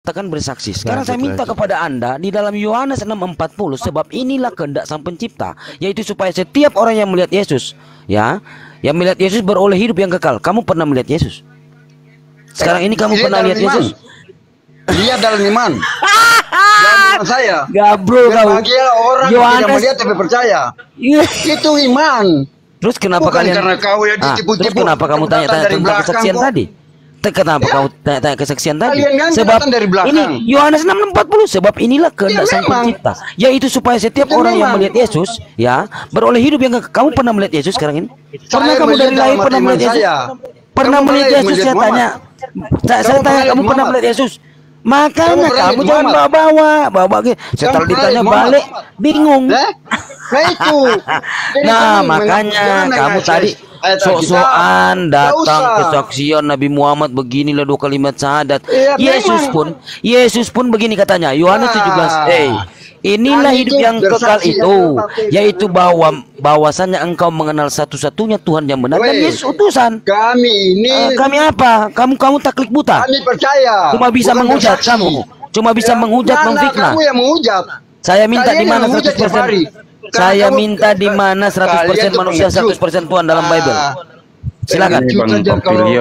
katakan bersaksi. Sekarang saya minta kepada Anda di dalam Yohanes 6:40, sebab inilah kehendak Sang Pencipta, yaitu supaya setiap orang yang melihat Yesus, ya, yang melihat Yesus beroleh hidup yang kekal. Kamu pernah melihat Yesus? Sekarang ini kamu pernah lihat Yesus? Lihat dalam iman. Dalam iman saya. Gabro kau. Bahagia orang yang tidak melihat tapi percaya. Itu iman. Terus kenapa Bukan kalian? karena kau yang ditipu-tipu. Terus kenapa kamu tanya-tanya tentang kesaksian tadi? Kenapa kau tanya kesaksian tadi? Sebab ini Yohanes 6:40, sebab inilah kehendak Sang Pencipta, yaitu supaya setiap orang yang melihat Yesus, ya, beroleh hidup yang kekal. Kamu pernah melihat Yesus sekarang ini? Pernah kamu dari lahir pernah melihat Yesus? Pernah melihat Yesus? Saya tanya. Saya tanya, kamu pernah melihat Yesus? Makanya kamu jangan bawa-bawa gitu. Setelah ditanya balik, bingung. Nah, makanya kamu tadi sok-sokan datang kesaksian Nabi Muhammad beginilah 2 kalimat syahadat. Yesus pun begini katanya, Yohanes 17. Inilah hidup yang kekal itu, yaitu bahwasannya engkau mengenal satu-satunya Tuhan yang benar dan Yesus utusan. Kami apa? Kamu taklid buta. Kami percaya. Cuma bisa menghujat kamu. Cuma bisa menghujat, memfitnah. Kamu yang menghujat. Saya minta di mana 100%? Saya minta di mana 100% manusia 100% Tuhan dalam Bible? Silakan.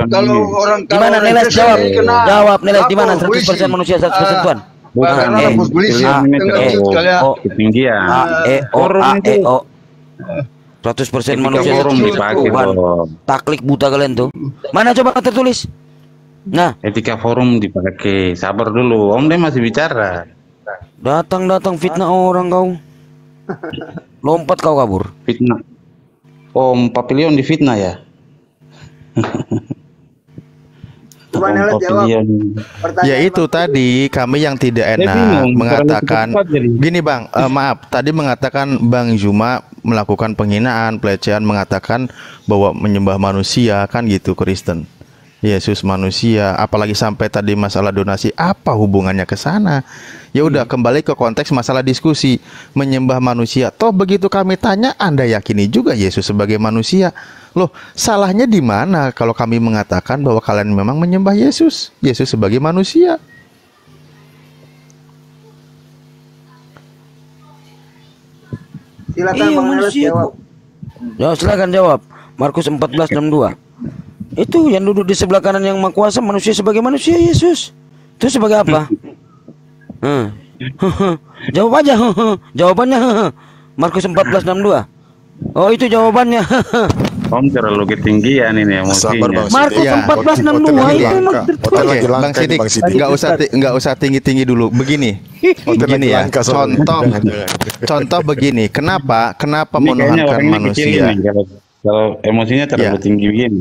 Kalau orang di mana Neles jawab Neles, di mana 100% manusia 100% Tuhan? Bukan ketinggian. 100% manusia Tuhan. Taklik buta kalian tuh. Mana coba tertulis? Nah, etika forum dipakai. Sabar dulu, Om dia masih bicara. Datang fitnah orang kau. Lompat kau kabur. Fitnah. Om Papilion difitnah ya? Ya itu tadi kami yang tidak enak mengatakan gini Bang, maaf tadi mengatakan Bang Zuma melakukan penghinaan, pelecehan, mengatakan bahwa menyembah manusia kan gitu Kristen. Yesus manusia, apalagi sampai tadi masalah donasi, apa hubungannya ke sana? Ya udah kembali ke konteks masalah diskusi menyembah manusia. Toh begitu kami tanya, Anda yakini juga Yesus sebagai manusia. Loh, salahnya di mana kalau kami mengatakan bahwa kalian memang menyembah Yesus sebagai manusia? Silakan Bang Neles jawab. Ya, silakan jawab. Markus 14:62. Itu yang duduk di sebelah kanan yang Maha Kuasa, manusia sebagai manusia Yesus. Itu sebagai apa? Jawab aja. Jawabannya Markus 14:62. Oh, itu jawabannya. Om terlalu ketinggian ini emosinya. Markus 14:62 itu Oke, Bang Sidik, nggak usah tinggi-tinggi dulu. Begini ya. Contoh begini. Kenapa menuhankan manusia? Kalau emosinya terlalu tinggi begini.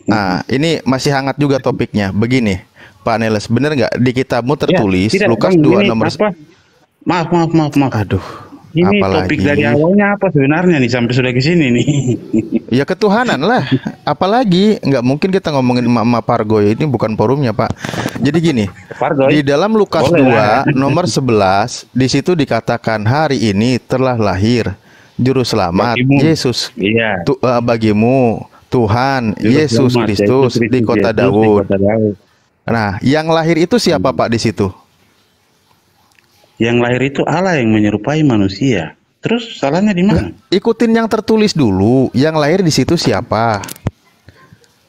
Nah, ini masih hangat juga topiknya. Begini, Pak Neles, bener nggak di kitabmu tertulis Lukas 2 nomor? Maaf. Aduh. Ini topik dari awalnya apa sebenarnya nih sampai sudah ke sini nih? Ya ketuhanan lah. Apalagi nggak mungkin kita ngomongin emak-emak Pargoy, ini bukan forumnya Pak. Jadi gini, di dalam Lukas 2 nomor 11 di situ dikatakan hari ini telah lahir Juru Selamat Yesus bagimu Tuhan Yesus Kristus di kota Daud. Nah, yang lahir itu siapa Pak di situ? Yang lahir itu Allah yang menyerupai manusia. Terus salahnya di mana? Ikutin yang tertulis dulu. Yang lahir di situ siapa?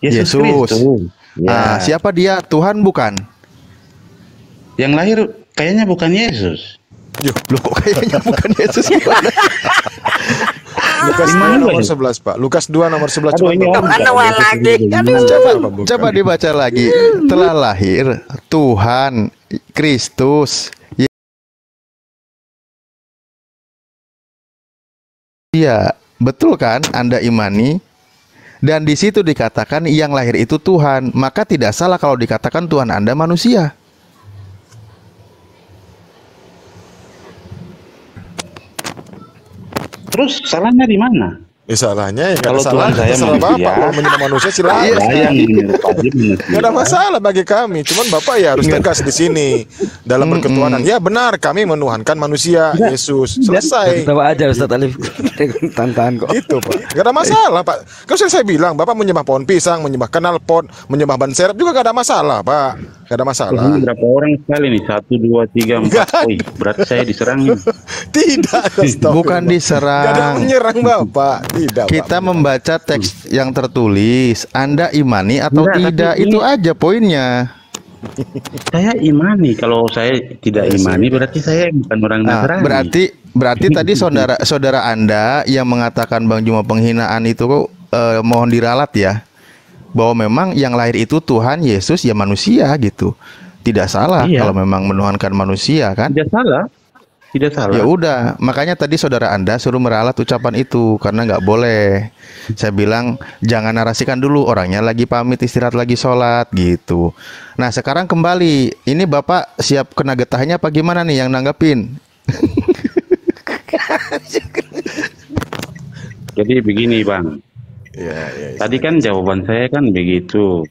Yesus. Nah, siapa dia? Tuhan bukan? Yang lahir kayaknya bukan Yesus. Loh, kok kayaknya bukan Yesus? Lukas 2 nomor 11 Pak. Lukas 2 nomor 11. Coba dibaca lagi. Telah lahir Tuhan Kristus. Iya, betul kan? Anda imani. Dan di situ dikatakan yang lahir itu Tuhan. Maka tidak salah kalau dikatakan Tuhan Anda manusia. Terus salahnya di mana? Salahnya ya Kalau salah, Tuhan saya salah manusia, Bapak mau menyembah manusia silakan. saya yang menyerupai manusia. Gak ada masalah bagi kami, cuman Bapak ya harus tegas di sini dalam berketuhanan. Ya benar, kami menuhankan manusia, Yesus. Selesai. Tawa aja Ustaz Alif. Tantangan kok. Gitu Pak. Gak ada masalah Pak. Kalau saya bilang Bapak menyembah pohon pisang, menyembah knalpot, menyembah ban serep juga gak ada masalah Pak. Gak ada masalah. Ini berapa orang sekali nih? 1, 2, 3, 4. Wih, berarti saya diserang ini. Tidak, Bukan diserang. Gak ada menyerang Bapak. Tidak. Kita Pak. membaca teks yang tertulis. Anda imani atau Enggak, tidak? tapi Itu aja poinnya. Saya imani. Kalau saya tidak imani berarti saya bukan orang Nah, Nasrani. berarti tadi saudara Anda yang mengatakan Bang Juma penghinaan itu mohon diralat ya. Bahwa memang yang lahir itu Tuhan Yesus ya manusia gitu. Tidak salah Iya. kalau memang menuhankan manusia kan? Tidak salah. Tidak salah. Ya udah, makanya tadi saudara Anda suruh meralat ucapan itu karena nggak boleh. Saya bilang jangan narasikan dulu, orangnya lagi pamit istirahat lagi sholat gitu. Nah sekarang kembali, ini Bapak siap kena getahnya apa gimana nih yang nanggepin? Jadi begini Bang. Ya. Tadi kan jawaban saya kan begitu.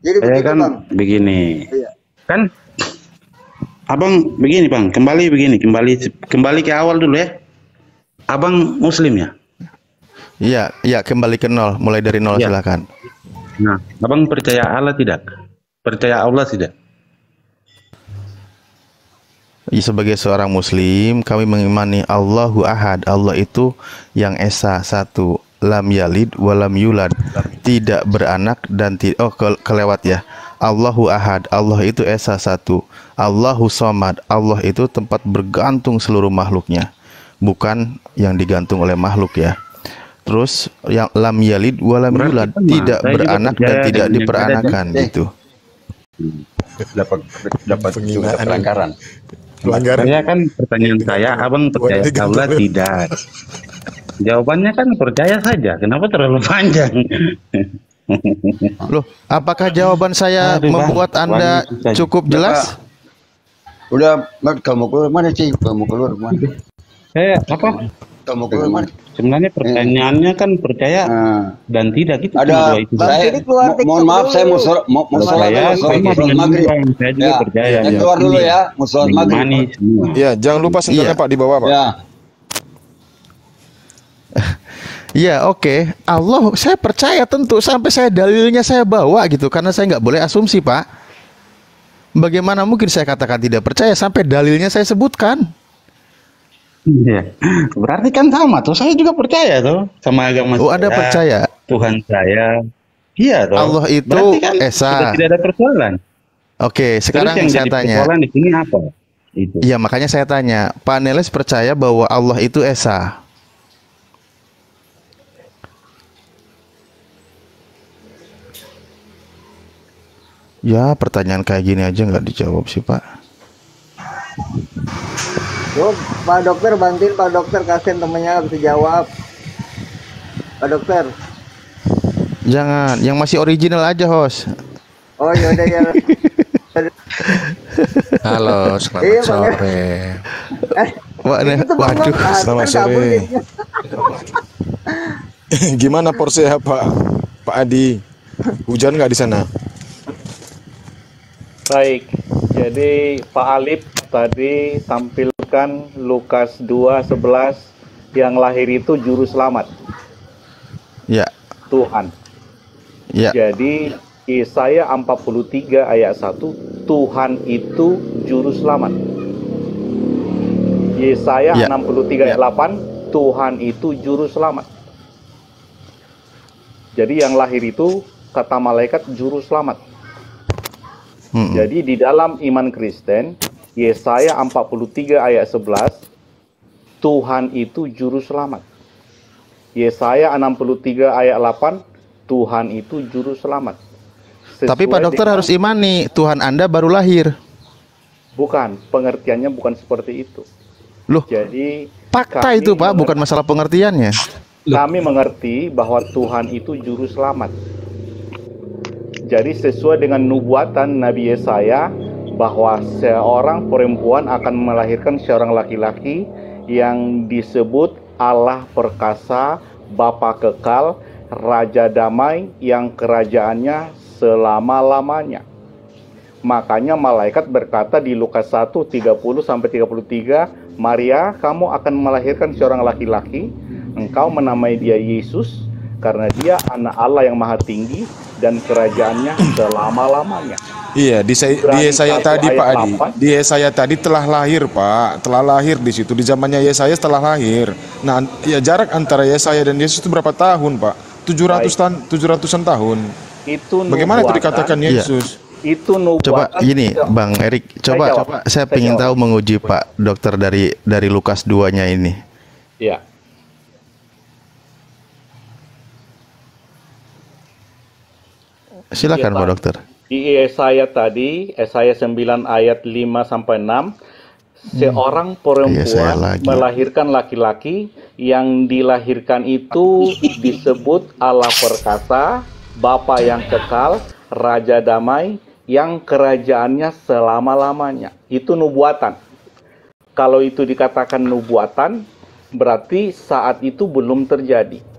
Jadi Saya begitu, kan Bang. begini. Iya. Kan Abang begini Bang, kembali ke awal dulu ya. Abang Muslim ya? Iya kembali ke nol, mulai dari nol Iya. silakan. Nah, Abang percaya Allah tidak? Percaya Allah tidak? Sebagai seorang Muslim, kami mengimani Allahu Ahad. Allah itu yang esa satu, lam yalid walam yulad, tidak beranak dan kelewat ya. Allahu Ahad, Allah itu esa satu. Allahu Somad, Allah itu tempat bergantung seluruh makhluknya, bukan yang digantung oleh makhluk ya. Terus yang lam yalid walam yulad, tidak beranak dan tidak diperanakan gitu. Dapat juga pelanggaran. Saya kan pertanyaan saya, Abang percaya Allah tidak? Jawabannya kan percaya saja. Kenapa terlalu panjang? Loh, apakah jawaban saya membuat Anda cukup jelas? Udah, kamu keluar mana sih? Kamu keluar mana? Apa? Kamu keluar mana? Sebenarnya pertanyaannya kan percaya dan tidak itu. Ada, mohon maaf saya mau sholat maghrib. Saya juga percaya. Saya keluar dulu ya, mau sholat maghrib. Ya, jangan lupa sendalnya Pak di bawah Pak. Ya. Ya oke. Allah saya percaya tentu sampai saya dalilnya saya bawa gitu karena saya nggak boleh asumsi Pak. Bagaimana mungkin saya katakan tidak percaya sampai dalilnya saya sebutkan? Iya. Berarti kan sama tuh. Saya juga percaya tuh sama agama. Oh Anda percaya? Tuhan saya. Iya tuh. Allah itu kan esa. Tidak ada persoalan. Oke, sekarang yang saya tanya. Persoalan di sini apa? Itu. Iya makanya saya tanya. Pak Neles percaya bahwa Allah itu esa? Ya pertanyaan kayak gini aja nggak dijawab sih Pak. Yo, Pak Dokter bantuin Pak Dokter, kasihan temennya nggak bisa jawab. Pak Dokter. Jangan, yang masih original aja host. Oh yaudah ya. Halo, selamat sore. Waduh, selamat sore. Gimana porsi ya Pak Adi? Hujan nggak di sana? Baik, jadi Pak Alif tadi tampilkan Lukas 2:11 yang lahir itu juru selamat. Ya. Tuhan. Ya. Jadi Yesaya 43 ayat 1, Tuhan itu juru selamat. Yesaya 63 ayat 8, Tuhan itu juru selamat. Jadi yang lahir itu kata malaikat juru selamat. Jadi di dalam iman Kristen, Yesaya 43 ayat 11, Tuhan itu juru selamat. Yesaya 63 ayat 8, Tuhan itu juru selamat. Tapi Pak Dokter harus imani, Tuhan Anda baru lahir. Bukan, pengertiannya bukan seperti itu. Loh, jadi fakta itu Pak, bukan masalah pengertiannya. Kami mengerti bahwa Tuhan itu juru selamat. Jadi sesuai dengan nubuatan Nabi Yesaya bahwa seorang perempuan akan melahirkan seorang laki-laki yang disebut Allah perkasa, Bapa kekal, Raja damai yang kerajaannya selama-lamanya. Makanya malaikat berkata di Lukas 1:30-33, Maria, kamu akan melahirkan seorang laki-laki, engkau menamai dia Yesus, karena dia anak Allah yang maha tinggi dan kerajaannya selama-lamanya. Iya, di Yesaya tadi Pak Adi, di Yesaya tadi telah lahir Pak, telah lahir di situ, di zamannya Yesaya telah lahir. Nah, ya jarak antara Yesaya dan Yesus itu berapa tahun Pak? 700-an tahun. Itu bagaimana itu dikatakan Yesus? Itu nubuatan. Coba gini, Bang Erik, coba saya ingin tahu menguji Pak Dokter dari Lukas 2-nya ini. Ya. Silakan Pak Dokter. Di Yesaya tadi, Yesaya 9 ayat 5-6, seorang perempuan melahirkan laki-laki, yang dilahirkan itu disebut Allah perkasa, Bapa yang kekal, Raja damai, yang kerajaannya selama-lamanya. Itu nubuatan. Kalau itu dikatakan nubuatan, berarti saat itu belum terjadi.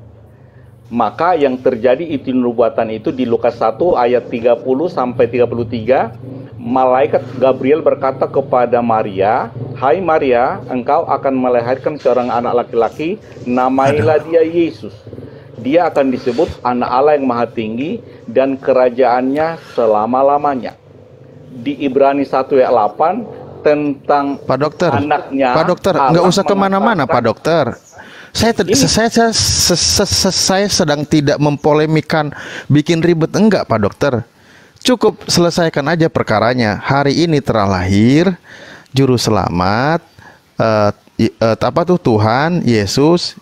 Maka yang terjadi itu nubuatan itu di Lukas 1 ayat 30-33, malaikat Gabriel berkata kepada Maria, "Hai Maria, engkau akan melahirkan seorang anak laki-laki, namailah dia Yesus. Dia akan disebut anak Allah yang maha tinggi dan kerajaannya selama-lamanya." Di Ibrani 1 ayat 8 tentang Pak Dokter, anaknya. Pak Dokter, nggak usah kemana-mana Pak Dokter. Saya sedang tidak mempolemikan, bikin ribet, enggak Pak Dokter. Cukup selesaikan aja perkaranya. Hari ini telah lahir juru selamat, Tuhan Yesus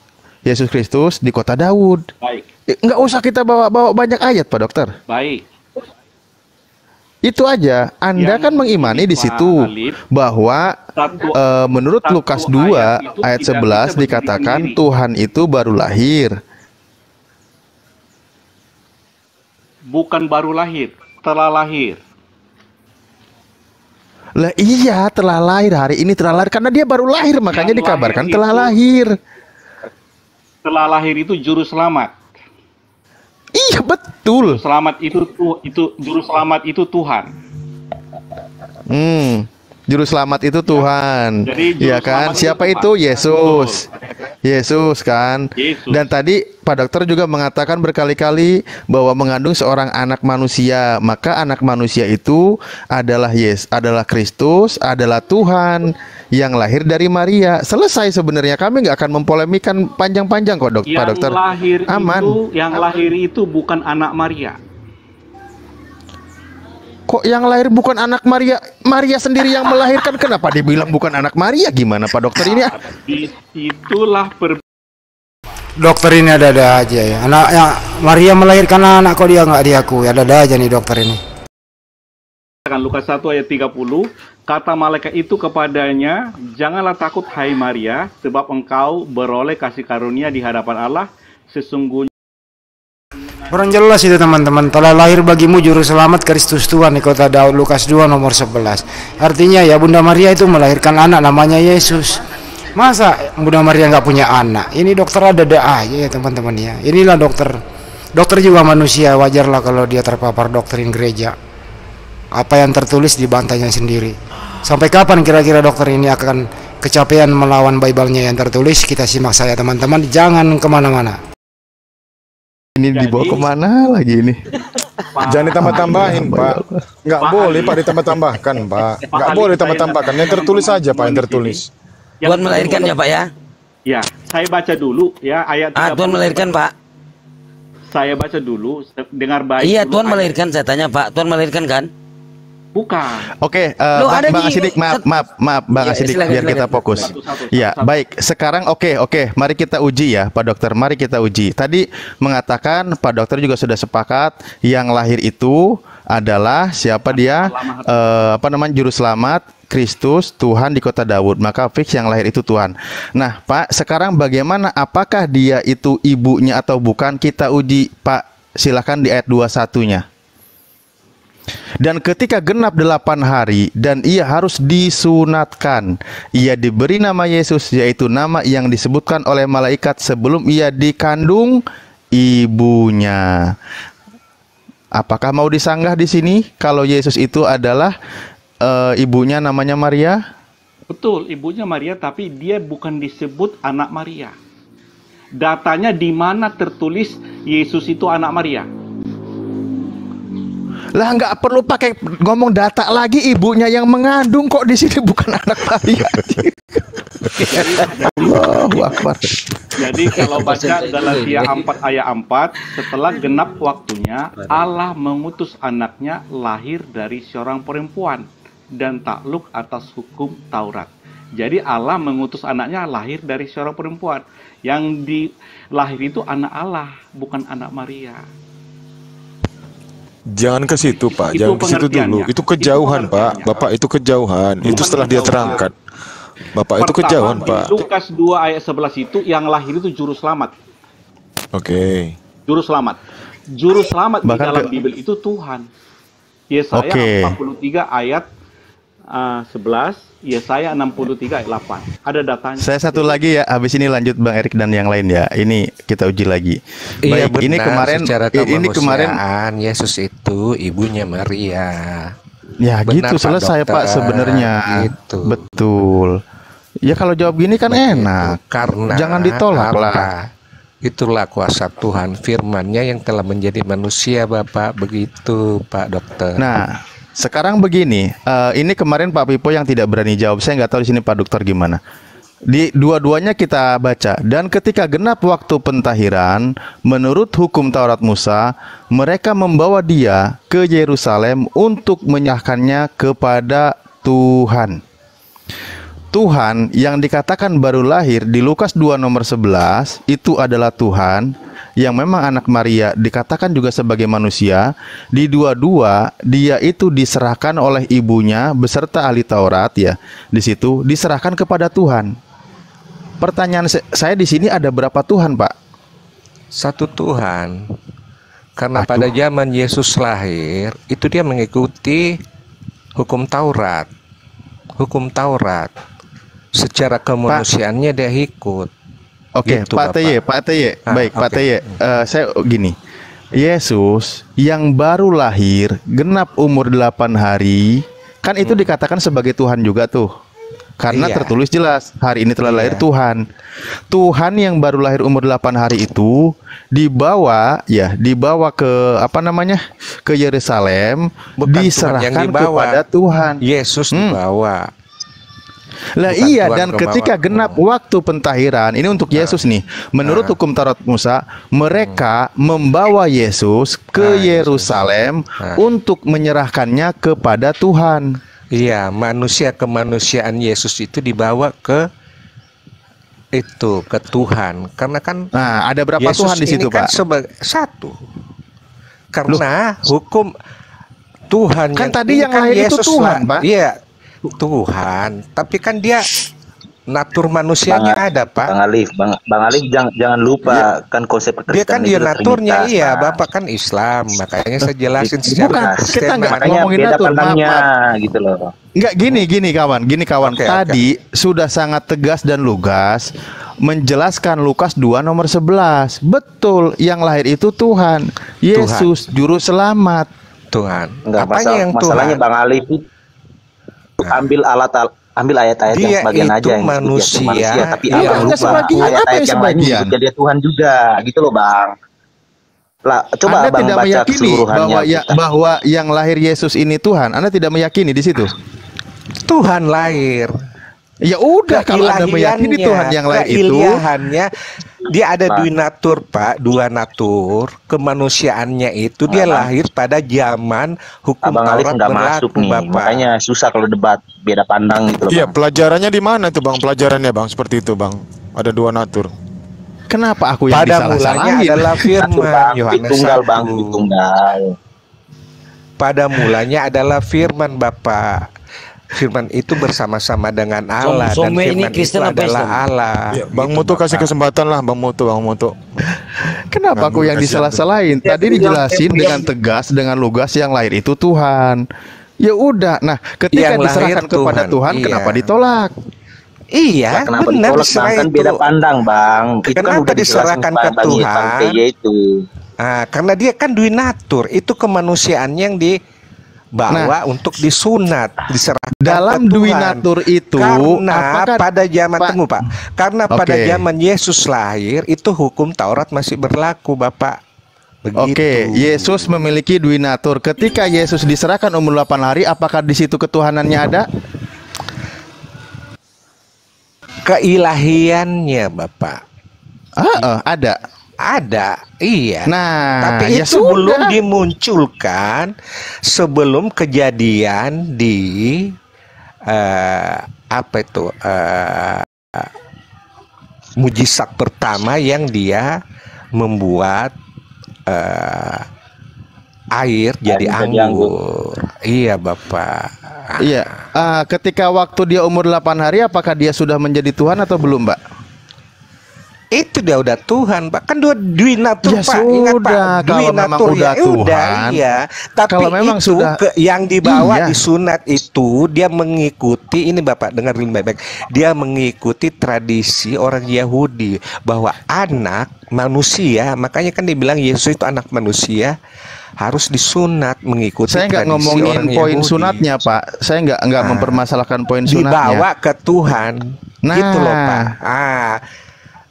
Kristus di kota Daud. Baik. Enggak usah kita bawa banyak ayat Pak Dokter. Baik. Itu aja. Anda kan mengimani di situ bahwa menurut Lukas 2 ayat 11 dikatakan Tuhan itu baru lahir. Bukan baru lahir, telah lahir. Lah iya, telah lahir, hari ini telah lahir karena dia baru lahir, makanya dikabarkan telah lahir. Telah lahir itu juru selamat. Iya betul. Selamat itu juru selamat itu Tuhan. Juru selamat itu Tuhan. Iya kan? Siapa itu? Yesus. Yesus kan. Yesus. Dan tadi Pak Dokter juga mengatakan berkali-kali bahwa mengandung seorang anak manusia, maka anak manusia itu adalah adalah Kristus, adalah Tuhan yang lahir dari Maria. Selesai sebenarnya, kami nggak akan mempolimikan panjang-panjang kok Pak Dokter. Yang lahir itu bukan anak Maria. Kok yang lahir bukan anak Maria? Maria sendiri yang melahirkan, kenapa dibilang bukan anak Maria? Gimana Pak Dokter ini? Itulah dokter ini ada-ada aja ya. Anaknya Maria melahirkan anak, kok dia nggak diakui? Ada-ada aja nih dokter ini. Lukas 1 ayat 30, kata malaikat itu kepadanya, janganlah takut hai Maria, sebab engkau beroleh kasih karunia di hadapan Allah. Sesungguhnya kurang jelas itu teman-teman. Telah lahir bagimu juru selamat Kristus Tuhan di kota Daud, Lukas 2 nomor 11. Artinya ya Bunda Maria itu melahirkan anak namanya Yesus. Masa Bunda Maria nggak punya anak? Ini dokter ada-ada aja ya teman-teman ya. Inilah dokter. Dokter juga manusia, wajarlah kalau dia terpapar doktrin gereja. Apa yang tertulis di bantainya sendiri. Sampai kapan kira-kira dokter ini akan kecapean melawan Bible-nya yang tertulis? Kita simak saya teman-teman, jangan kemana-mana. Ini dibawa kemana lagi ini? Jangan ditambah-tambahin Pak. Nggak boleh Pak ditambah-tambahkan Pak. Nggak boleh ditambah-tambahkan. Yang tertulis aja Pak, yang tertulis. Tuhan melahirkan ya Pak ya? Ya, saya baca dulu ya ayat 30. Tuhan melahirkan Pak. Saya baca dulu, dengar baik. Iya, Tuhan melahirkan, saya tanya Pak. Tuhan melahirkan kan? Bukan. Oke, Bang Asidik, maaf Bang Asidik, biar kita fokus. Ya, baik. Sekarang oke, mari kita uji ya, Pak Dokter. Mari kita uji. Tadi mengatakan Pak Dokter juga sudah sepakat yang lahir itu adalah siapa dia? Juru selamat Kristus Tuhan di kota Daud. Maka fix yang lahir itu Tuhan. Nah, Pak, sekarang bagaimana? Apakah dia itu ibunya atau bukan? Kita uji, Pak. Silakan di ayat 21-nya. Dan ketika genap 8 hari dan ia harus disunatkan, ia diberi nama Yesus, yaitu nama yang disebutkan oleh malaikat sebelum ia dikandung ibunya. Apakah mau disanggah di sini kalau Yesus itu adalah ibunya namanya Maria? Betul, ibunya Maria, tapi dia bukan disebut anak Maria. Datanya di mana tertulis Yesus itu anak Maria? Lah nggak perlu pakai ngomong data lagi, ibunya yang mengandung kok di sini bukan anak Maria. Allahu Akbar. Jadi kalau baca Galatia 4 ayat 4, setelah genap waktunya Allah mengutus anaknya lahir dari seorang perempuan dan takluk atas hukum Taurat. Jadi Allah mengutus anaknya lahir dari seorang perempuan. Yang dilahir itu anak Allah, bukan anak Maria. Jangan ke situ, Pak. Jangan ke situ dulu. Itu kejauhan, Pak. Bapak, itu kejauhan. Itu setelah dia terangkat. Bapak, itu kejauhan, Pak. Lukas 2 ayat 11 itu yang lahir itu juru selamat. Oke. Juru selamat. Juru selamat di dalam Bible itu Tuhan. Yesaya 43 ayat 11, Yesaya 63 ayat 8. Ada datanya. Saya satu lagi ya, habis ini lanjut Bang Erik dan yang lain ya. Ini kita uji lagi. Iya, baik, ini kemarin Yesus itu ibunya Maria. Ya benar, gitu selesai Pak sebenarnya. Gitu. Betul. Ya kalau jawab gini kan gitu. Enak. Karena jangan ditolak lah. Itulah kuasa Tuhan, firman-Nya yang telah menjadi manusia, Bapak. Begitu, Pak Dokter. Nah, sekarang begini, ini kemarin Pak Pipo yang tidak berani jawab. Saya nggak tahu di sini Pak Dokter gimana. Di dua-duanya kita baca. Dan ketika genap waktu pentahiran, menurut hukum Taurat Musa, mereka membawa dia ke Yerusalem untuk menyerahkannya kepada Tuhan. Tuhan yang dikatakan baru lahir di Lukas 2 nomor 11 itu adalah Tuhan yang memang anak Maria dikatakan juga sebagai manusia. Di dua-dua dia itu diserahkan oleh ibunya beserta ahli Taurat ya. Di situ diserahkan kepada Tuhan. Pertanyaan saya di sini ada berapa Tuhan, Pak? Satu Tuhan. Karena pada zaman Yesus lahir itu dia mengikuti hukum Taurat. Hukum Taurat. Secara kemanusiaannya dia ikut. Oke, gitu, Pak TY, baik Pak TY. Saya gini, Yesus yang baru lahir, genap umur 8 hari, kan itu dikatakan sebagai Tuhan juga tuh. Karena tertulis jelas, hari ini telah lahir Tuhan. Tuhan yang baru lahir umur 8 hari itu dibawa ke ke Yerusalem, diserahkan kepada Tuhan. Yesus dibawa. Lah bukan iya, dan ketika genap waktu pentahiran, ini untuk Yesus nih. Menurut hukum Taurat Musa, mereka membawa Yesus ke Yerusalem untuk menyerahkannya kepada Tuhan. Iya, manusia kemanusiaan Yesus itu dibawa ke Tuhan. Karena kan ada berapa Yesus Tuhan di situ, kan Pak? Satu. Karena hukum Tuhan kan tadi yang lahir itu Tuhan, Pak. Iya. Tuhan, tapi kan dia natur manusianya ada, Pak. Bang Alif jangan lupa kan konsep Dia kan dia naturnya Bapak kan Islam, makanya saya jelasin secara kita nggak ngomongin natur, gitu loh. Nggak gini kawan. Tadi sudah sangat tegas dan lugas menjelaskan Lukas 2 nomor 11. Betul, yang lahir itu Tuhan, Yesus juru selamat. Tuhan. Enggak, masalahnya Bang Alif ambil ayat-ayat yang sebagian aja yang manusia, tapi abang lupa ayat-ayat yang lain juga dia Tuhan juga gitu loh, Bang. Lah, coba Anda Abang tidak baca meyakini keseluruhannya bahwa yang lahir Yesus ini Tuhan. Anda tidak meyakini di situ. Tuhan lahir. Ya udah, kalau Anda meyakini Tuhan yang lahir itu, dia ada dua natur, Pak, dua natur. Kemanusiaannya itu dia lahir pada zaman hukum Abang Alif Taurat nggak masuk nih, Bapak. makanya susah kalau debat, beda pandang gitu loh. Iya, pelajarannya di mana tuh, Bang? Pelajarannya, Bang, seperti itu, Bang. Ada dua natur. Kenapa aku yang pada mulanya adalah firman Yohanes 1. Pada mulanya adalah firman, Bapak. Firman itu bersama-sama dengan Allah dan firman itu adalah Allah. Ya, Bang Moto kasih kesempatan lah, Bang Moto. Kenapa aku yang disalah-salahin? Tadi dijelasin dengan tegas, dengan lugas yang lahir itu Tuhan. Ya udah. Nah, ketika diserahkan kepada Tuhan, kenapa ditolak? Iya, kenapa benar ditolak, kan beda pandang, Bang. Itu kenapa kan udah diserahkan ke Tuhan? Itu. Karena dia kan duinatur, itu kemanusiaan yang dibawa untuk disunat, diserahkan dalam ke Tuhan. Duinatur itu. Karena pada zaman tunggu Pak, karena pada zaman Yesus lahir itu hukum Taurat masih berlaku, Bapak. Begitu. Yesus memiliki duinatur. Ketika Yesus diserahkan umur 8 hari, apakah di situ ketuhanannya ada? Keilahiannya, Bapak. Ada. Ada, iya. Nah, tapi itu belum dimunculkan sebelum kejadian di mujizat pertama yang dia membuat air jadi anggur. Iya, Bapak. Iya. Ketika waktu dia umur 8 hari, apakah dia sudah menjadi Tuhan atau belum, Mbak? Itu dia udah Tuhan, Pak. Kan duinatur, ya Pak. Sudah, Ingat, Pak. Kalau memang udah Tuhan. Iya. Tapi kalau memang itu sudah yang dibawa disunat itu dia mengikuti ini, Bapak, dengerin baik-baik. Dia mengikuti tradisi orang Yahudi bahwa anak manusia, makanya kan dibilang Yesus itu anak manusia, harus disunat mengikuti. Saya nggak ngomongin poin sunatnya, Pak. Saya nggak mempermasalahkan poin sunatnya. Dibawa ke Tuhan. Nah, gitu loh, Pak.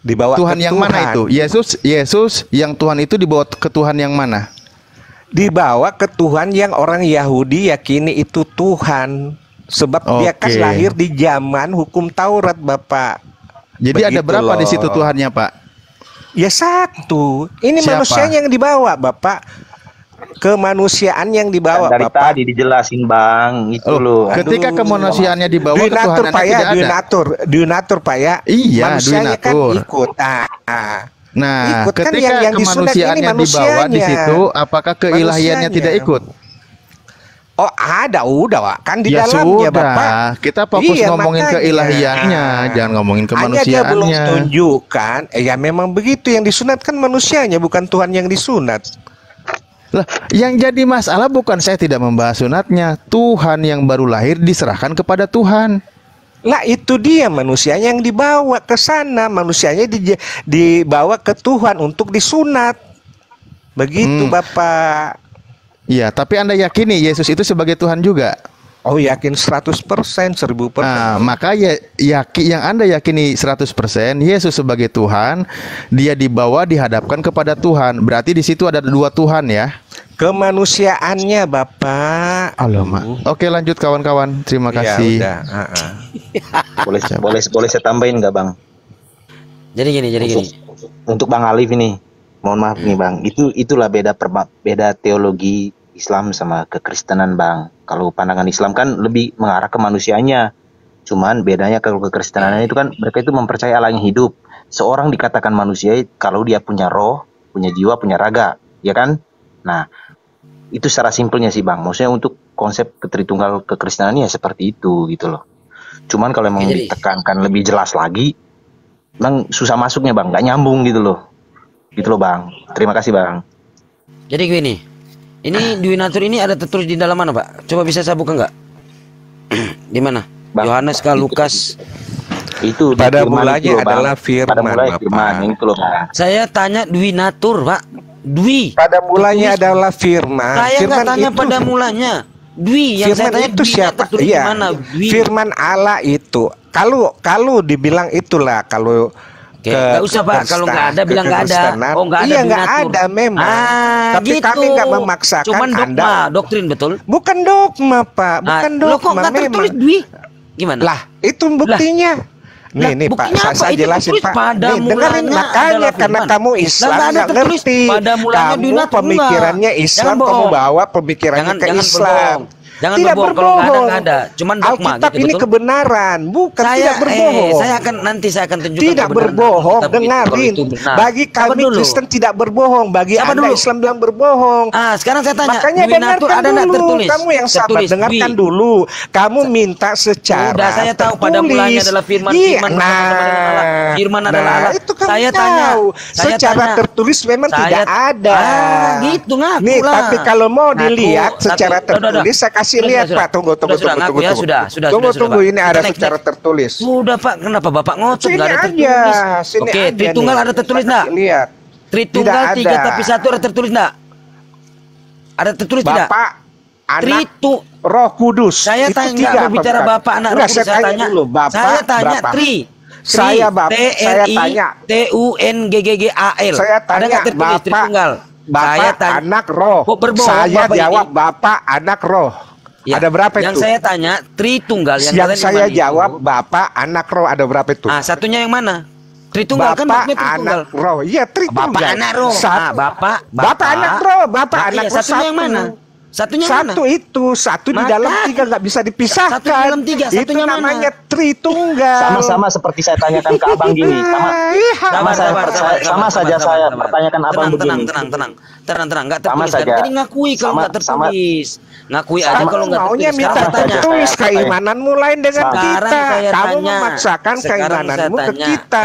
Dibawa Tuhan ke yang Tuhan. mana itu? Yesus yang Tuhan itu dibawa ke Tuhan yang mana? Dibawa ke Tuhan yang orang Yahudi yakini itu Tuhan. Sebab dia kan lahir di zaman hukum Taurat, Bapak. Jadi ada berapa di situ Tuhannya, Pak? Ya satu. Ini manusianya yang dibawa, Bapak. Kemanusiaan yang dibawa, dari Bapak. tadi dijelasin, Bang. Itu loh. Ketika kemanusiaannya dibawa, duinatur, Pak ya, duinatur, Pak ya. Iya, manusianya duinatur. Kan ikut. Nah, ikut, ketika kan yang kemanusiaannya dibawa di situ, apakah keilahiannya tidak ikut? Oh, ada, udah, Pak. Kan di ya dalamnya, sudah. Bapak. Kita fokus ngomongin keilahiannya, jangan ngomongin kemanusiaannya. Hanya dia belum tunjukkan. Ya memang begitu, yang disunat kan manusianya, bukan Tuhan yang disunat. Lah, yang jadi masalah bukan saya tidak membahas sunatnya. Tuhan yang baru lahir diserahkan kepada Tuhan. Lah, itu dia manusianya yang dibawa ke sana, manusianya dibawa ke Tuhan untuk disunat. Begitu, Bapak. Iya, tapi Anda yakini Yesus itu sebagai Tuhan juga? Oh, yakin 100%, 1000%. Nah, maka yang Anda yakini 100% Yesus sebagai Tuhan, dia dibawa dihadapkan kepada Tuhan. Berarti di situ ada 2 Tuhan ya. Kemanusiaannya, Bapak. Alamak. Oke, lanjut kawan-kawan. Terima kasih. Ya udah. boleh saya tambahin nggak, Bang? Jadi gini. Untuk Bang Alif ini, mohon maaf nih, Bang. Itulah beda teologi Islam sama kekristenan, Bang. Kalau pandangan Islam kan lebih mengarah ke manusianya. Cuman bedanya kalau kekristenan itu kan mereka itu mempercayai Allah yang hidup. Seorang dikatakan manusia kalau dia punya roh, punya jiwa, punya raga, ya kan? Nah, itu secara simpelnya sih, Bang. Maksudnya untuk konsep ketritunggal kekristenan ya seperti itu gitu loh. Cuman kalau memang ditekankan lebih jelas lagi, Bang, susah masuknya, Bang. Nggak nyambung gitu loh. Gitu loh, Bang. Terima kasih, Bang. Jadi gini. Ini duinatur ini ada tertulis di dalam mana, Pak? Coba bisa saya buka nggak? Di mana? Yohanes kah, Lukas? Itu pada mulanya adalah firman, Bapak. Itu loh, Pak. Saya tanya duinatur, Pak. Dwi. Pada mulanya adalah firman. Saya nggak tanya itu, pada mulanya. Dwi yang firman saya tanya itu siapa? Iya. Firman Allah itu. Kalau dibilang itulah kalau nggak usah, Pak, kalau nggak ada bilang nggak ada. Oh, nggak ada. Iya, nggak ada memang. Tapi gitu. kami nggak memaksakan. Cuman dogma, doktrin, betul? Bukan dogma, Pak. Bukan dogma. Loh, kok nggak tertulis Dwi? Gimana? Lah, itu buktinya. Nih Pak, saya jelasin, Pak. Nih, dengerin, makanya karena kamu Islam nggak ngerti. Pada mulanya kamu pemikirannya Islam, kamu bawa pemikirannya ke Islam. Jangan tidak berbohong. Kalau nggak ada. Cuman dogma Alkitab gitu, ini betul? kebenaran, bukan tidak berbohong. Saya akan tunjukkan tidak berbohong, Alkitab dengarin. itu benar. Bagi kami Kristen tidak berbohong, bagi Anda Islam bilang berbohong. Sekarang saya tanya, makanya dengarkan ada dulu. tertulis? Kamu yang sabar, dengarkan dulu. Kamu minta secara Sudah saya tahu pada mulanya adalah firman. Firman adalah Allah. Itu kamu saya tahu. tanya. Secara tertulis memang tidak ada. Gitu ngaku nih, lah. tapi kalau mau dilihat secara tertulis, saya kasih lihat Pak. Tunggu. Tunggu. Ini ada secara tertulis. Sudah Pak, kenapa Bapak ngotot? Sini Nggak ada aja. tertulis. Sini Oke, aja Tritunggal nih. ada tertulis nggak? Lihat. Tritunggal Tidak 3 ada. tapi 1 ada tertulis nggak? Ada tertulis tidak? Bapak, Anak, Tritu Roh Kudus. Saya Itu tanya tiga, nggak berbicara Bapak. Bapak anak Roh Enggak, Kudus. saya tanya dulu, Bapak Saya tanya berapa? Tri. Saya Bapak, saya tanya. TUNGGGAL. Saya Ada tanya nggak tertulis Bapak, Tritunggal? Bapak, Saya tanya. Anak, Roh. Kok berbohong Saya Bapak jawab ini? Bapak, Anak, Roh. Ya, ada berapa yang itu? saya tanya Tritunggal. Yang kalian saya iman itu. jawab Bapak, Anak, Roh. Ada berapa itu? Satunya yang mana? Tritunggal kan Bapak, maksudnya Tritunggal. Anak, Roh. Iya, Tritunggal. Bapak anak roh. Bapak, Anak, Roh. Bapak, Nah, Anak, iya, Roh. satunya yang mana? Satunya Satu mana? itu, satu di Maka, dalam 3 nggak bisa dipisahkan. Satu di dalam 3, itu satunya namanya mana? Tritunggal. Sama-sama seperti saya tanyakan ke abang gini. Sama saja saya pertanyakan abang begini. Tenang, nggak Sama tertulis. saja. Tadi ngakui kalau nggak tertulis. Ngakui aja kalau nggak maunya tertulis. minta Sekarang saya tanya. tertulis keimananmu lain dengan Sekarang kita. saya Kamu tanya. memaksakan Sekarang saya keimananmu ke tanya. kita.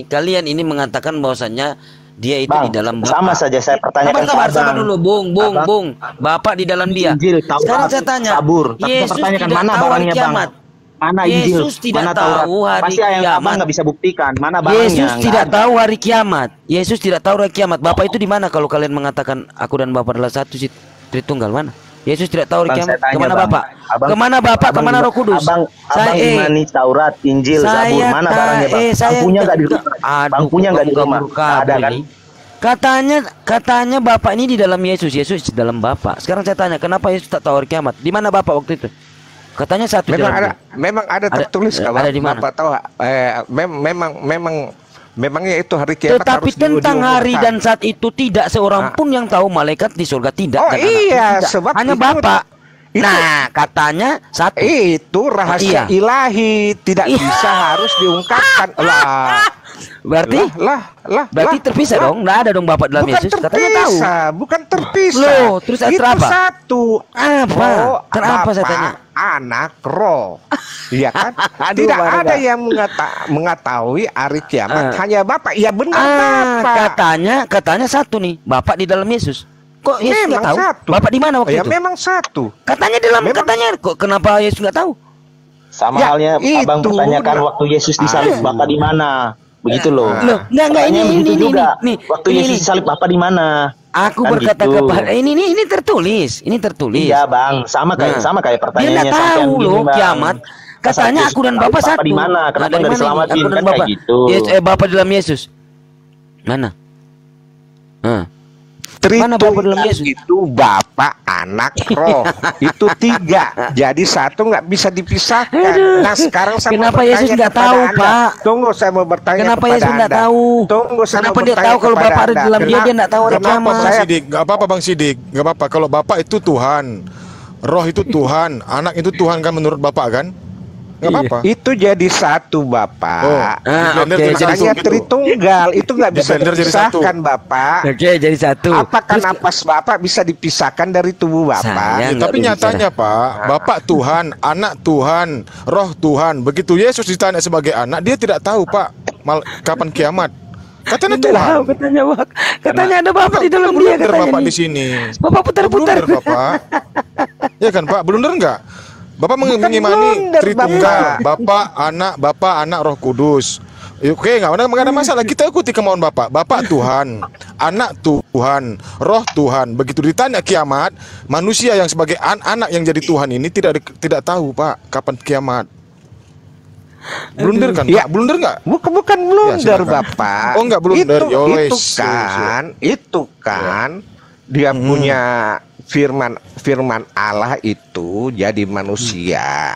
Kalian ini mengatakan bahwasannya dia itu Bang, di dalam Bapak. sama saja saya pertanyakan Sabar dulu, Bung. Bapak di dalam dia. Injil, Taurat, Sekarang saya tanya. Sabur. Tapi saya Yesus pertanyakan tidak mana tahu hari barangnya, Bang? kiamat. Mana Injil? Yesus tidak Mana Taurat? tahu hari Pasti ayat abang kiamat. nggak bisa buktikan. Mana barangnya? Yesus Nggak tidak ada. tahu hari kiamat. Yesus tidak tahu hari kiamat. Bapak itu di mana kalau kalian mengatakan aku dan Bapak adalah satu sih Tritunggal mana? Yesus tidak tahu hari Bang, kiamat. saya tanya, Kemana Bang. Bapak? Abang- Kemana Bapak? abang Kemana ima- Roh Kudus? Abang imani Taurat, Injil, Zabur. Mana barangnya, Bang? Bangkunya nggak di rumah. Bangkunya nggak di rumah. Nggak ada kan? Katanya Bapak ini di dalam Yesus di dalam Bapak. Sekarang saya tanya, kenapa Yesus tak tahu hari kiamat? Di mana Bapak waktu itu? Katanya satu. Memang ada tertulis nggak, ada di mana? Bapak tahu? Memangnya itu hari kiamat. Tetapi harus tentang hari diumumkan. dan saat itu tidak seorang pun yang tahu, malaikat di surga tidak. Oh dan iya, anak tidak. sebab hanya itu- Bapak. itu- Nah, katanya satu. Itu rahasia Iya. ilahi, tidak Iya. bisa harus diungkapkan. Lah. Berarti Berarti terpisah dong. Nggak ada dong Bapak dalam bukan Yesus. Katanya tahu. bukan terpisah. Loh, terus ayat itu apa? satu. Apa? Oh, Kenapa saya Bapak, tanya? Anak, Roh. Iya kan? Aduh, Tidak Pak ada Rega. yang mengetahui hari kiamat. Hanya Bapak. Iya benar Bapak. Katanya satu nih. Bapak di dalam Yesus. Kok Yesus nggak tahu? satu. Bapak di mana waktu Ya itu? memang satu. Katanya katanya kok kenapa Yesus nggak tahu? Sama Ya, halnya abang itu. pertanyakan waktu Yesus disalib Bapak di mana? Begitu loh. Loh, enggak Pertanyaannya ini begitu juga. nih. Waktu ini, Yesus disalib Bapak di mana? Aku Kan berkata gitu. kepada ini tertulis. Ini tertulis. Iya, Bang. Sama kayak Dia pertanyaannya nggak sampean tahu gini, loh Bang. kiamat. Katanya Yesus aku dan disalib, Bapak satu. Bapak di mana? Kenapa Dari nggak mana ini? diselamatin? Aku dan Kan Bapak. kayak gitu. Bapak di dalam Yesus. Mana? Mana Bapak dalam Yesus? Itu Bapak, Anak, Roh. Itu 3. Jadi satu nggak bisa dipisahkan. Nah sekarang saya Kenapa mau Yesus bertanya nggak kepada tahu, Anda. Pak? Tunggu, saya mau bertanya Kenapa kepada Yesus nggak Anda. tahu? Tunggu, saya Kenapa mau dia bertanya tahu kalau kepada Bapak ada di Anda. dalam dia nggak tahu ada Gak apa-apa kiamat? Bang Sidik, gak apa-apa Bang Sidik, gak apa-apa. Kalau Bapak itu Tuhan, Roh itu Tuhan, Anak itu Tuhan kan menurut Bapak kan? Gak apa-apa. Itu jadi satu Bapak. Oke, Jadi Tritunggal itu nggak bisa Blender jadi satu. dipisahkan Bapak. Oke, jadi satu. Apakah napas Bapak bisa dipisahkan dari tubuh Bapak? Ya, tapi nyatanya Pak, Bapak Tuhan, Anak Tuhan, Roh Tuhan. Begitu Yesus ditanya sebagai anak, dia tidak tahu Pak kapan kiamat. Katanya Tuhan. Katanya ada Bapak di dalam dia katanya. Bapak nih. di sini. Bapak putar-putar. Blunder, Bapak. Ya kan Pak, blunder enggak? Bapak mengimani blunder, Tritunggal, Bapak, Anak, Roh Kudus. Oke, nggak ada masalah. Kita ikuti kemauan Bapak. Bapak Tuhan, Anak Tuhan, Roh Tuhan. Begitu ditanya kiamat, manusia yang sebagai anak yang jadi Tuhan ini tidak tahu Pak kapan kiamat. Blunder kan Pak? Blunder nggak? Bukan blunder Bapak. Oh nggak blunder. Itu kan dia punya firman Allah itu jadi manusia.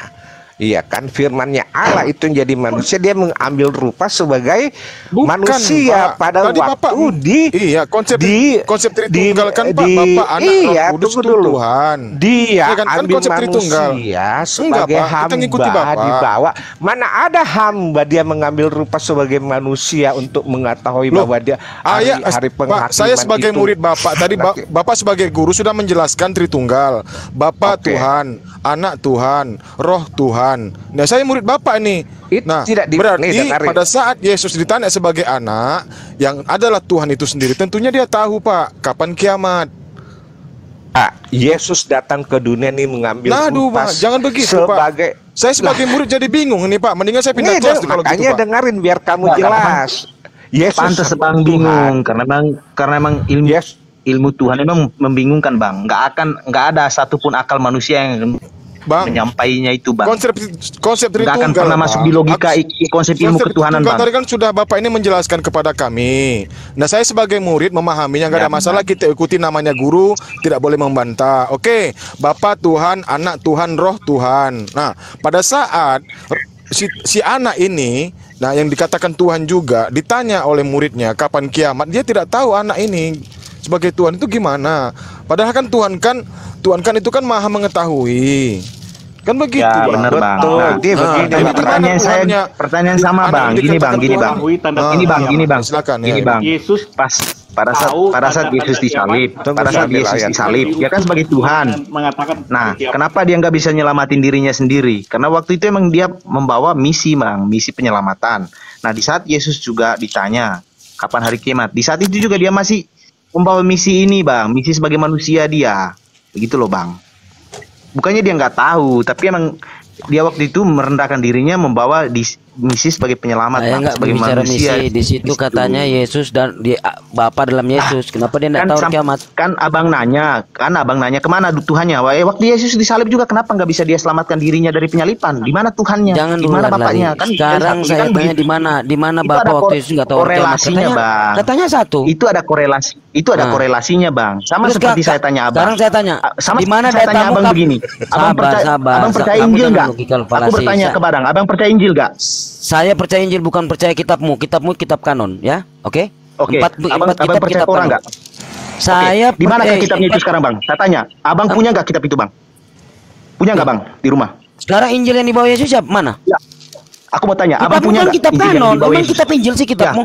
Iya kan, firmannya Allah itu yang jadi manusia, dia mengambil rupa sebagai manusia Pak. pada Tadi waktu Bapak, iya konsep Tritunggal kan Pak, Bapak anak iya, Roh Kudus itu dulu. Tuhan. Dia Iya kan ambil konsep Tritunggal. manusia sebagai Enggak, Pak, kita ngikuti hamba Bapak. dibawa. Mana ada hamba dia mengambil rupa sebagai manusia untuk mengetahui bahwa dia hari penghaktiman Pak, saya sebagai itu. murid Bapak tadi, Bapak sebagai guru sudah menjelaskan Tritunggal. Bapak Tuhan, Anak Tuhan, Roh Tuhan. Nah, saya murid Bapak ini. Nah, berarti pada saat Yesus ditanya sebagai anak yang adalah Tuhan itu sendiri, tentunya dia tahu Pak kapan kiamat. Yesus datang ke dunia ini mengambil Pak, jangan begitu sebagai Pak. Saya sebagai murid jadi bingung ini Pak. Mendingan saya pindah kelas kalau gitu Pak. Makanya dengerin biar kamu jelas. Yesus pantas Bang bingung karena emang ilmu Tuhan memang membingungkan Bang. Nggak ada satupun akal manusia yang menyampainya itu Bang. Konsep Tritunggal nggak akan pernah masuk di logika konsep ilmu ketuhanan Bang. Tadi kan sudah Bapak ini menjelaskan kepada kami. Nah, saya sebagai murid memahaminya, nggak ada masalah, kita ikuti, namanya guru, tidak boleh membantah. Oke, Bapak Tuhan, Anak Tuhan, Roh Tuhan. Nah, pada saat si anak ini, nah yang dikatakan Tuhan juga, ditanya oleh muridnya kapan kiamat, dia tidak tahu anak ini sebagai Tuhan itu gimana. Padahal kan Tuhan kan itu kan maha mengetahui. Kan begitu ya, Bang. Benar Bang. Nah, pertanyaan sama Bang. Gini Bang. Silakan. Gini Bang. Yesus pada saat Yesus disalib, dia kan sebagai Tuhan. Nah, kenapa dia nggak bisa nyelamatin dirinya sendiri? Karena waktu itu emang dia membawa misi Bang, misi penyelamatan. Nah, di saat Yesus juga ditanya kapan hari kiamat, di saat itu juga dia masih membawa misi ini Bang, misi sebagai manusia dia, begitu loh Bang. Bukannya dia nggak tahu, tapi emang dia waktu itu merendahkan dirinya, membawa misi sebagai penyelamat Bang, sebagai manusia. Misi. Di situ katanya Yesus dan Bapa dalam Yesus. Kenapa dia nggak tahu kiamat? Kan abang nanya kemana Tuhannya? Waktu Yesus disalib juga kenapa nggak bisa dia selamatkan dirinya dari penyalipan? Di mana Tuhannya? Jangan di mana Bapaknya? Kan sekarang saya tanya di mana Bapak waktu Yesus nggak tahu korelasinya Bang. Katanya satu. Itu ada korelasinya Bang. Sama terus seperti saya tanya abang. Sekarang saya tanya, sama di mana saya tanya abang begini. Abang percaya Injil nggak? Aku bertanya ke Badang, abang percaya Injil nggak? Saya percaya Injil, bukan percaya kitabmu. Kitabmu kitab kanon, ya. Oke. Abang percaya Quran nggak? Saya di mana kitabnya itu sekarang Bang? Saya tanya, abang punya nggak kitab itu Bang? Punya nggak Bang di rumah? Sekarang Injil yang dibawa Yesus siapa? Mana? Ya. Aku mau tanya, abang punya nggak kitab kanon? Emang kitab Injil sih kitabmu?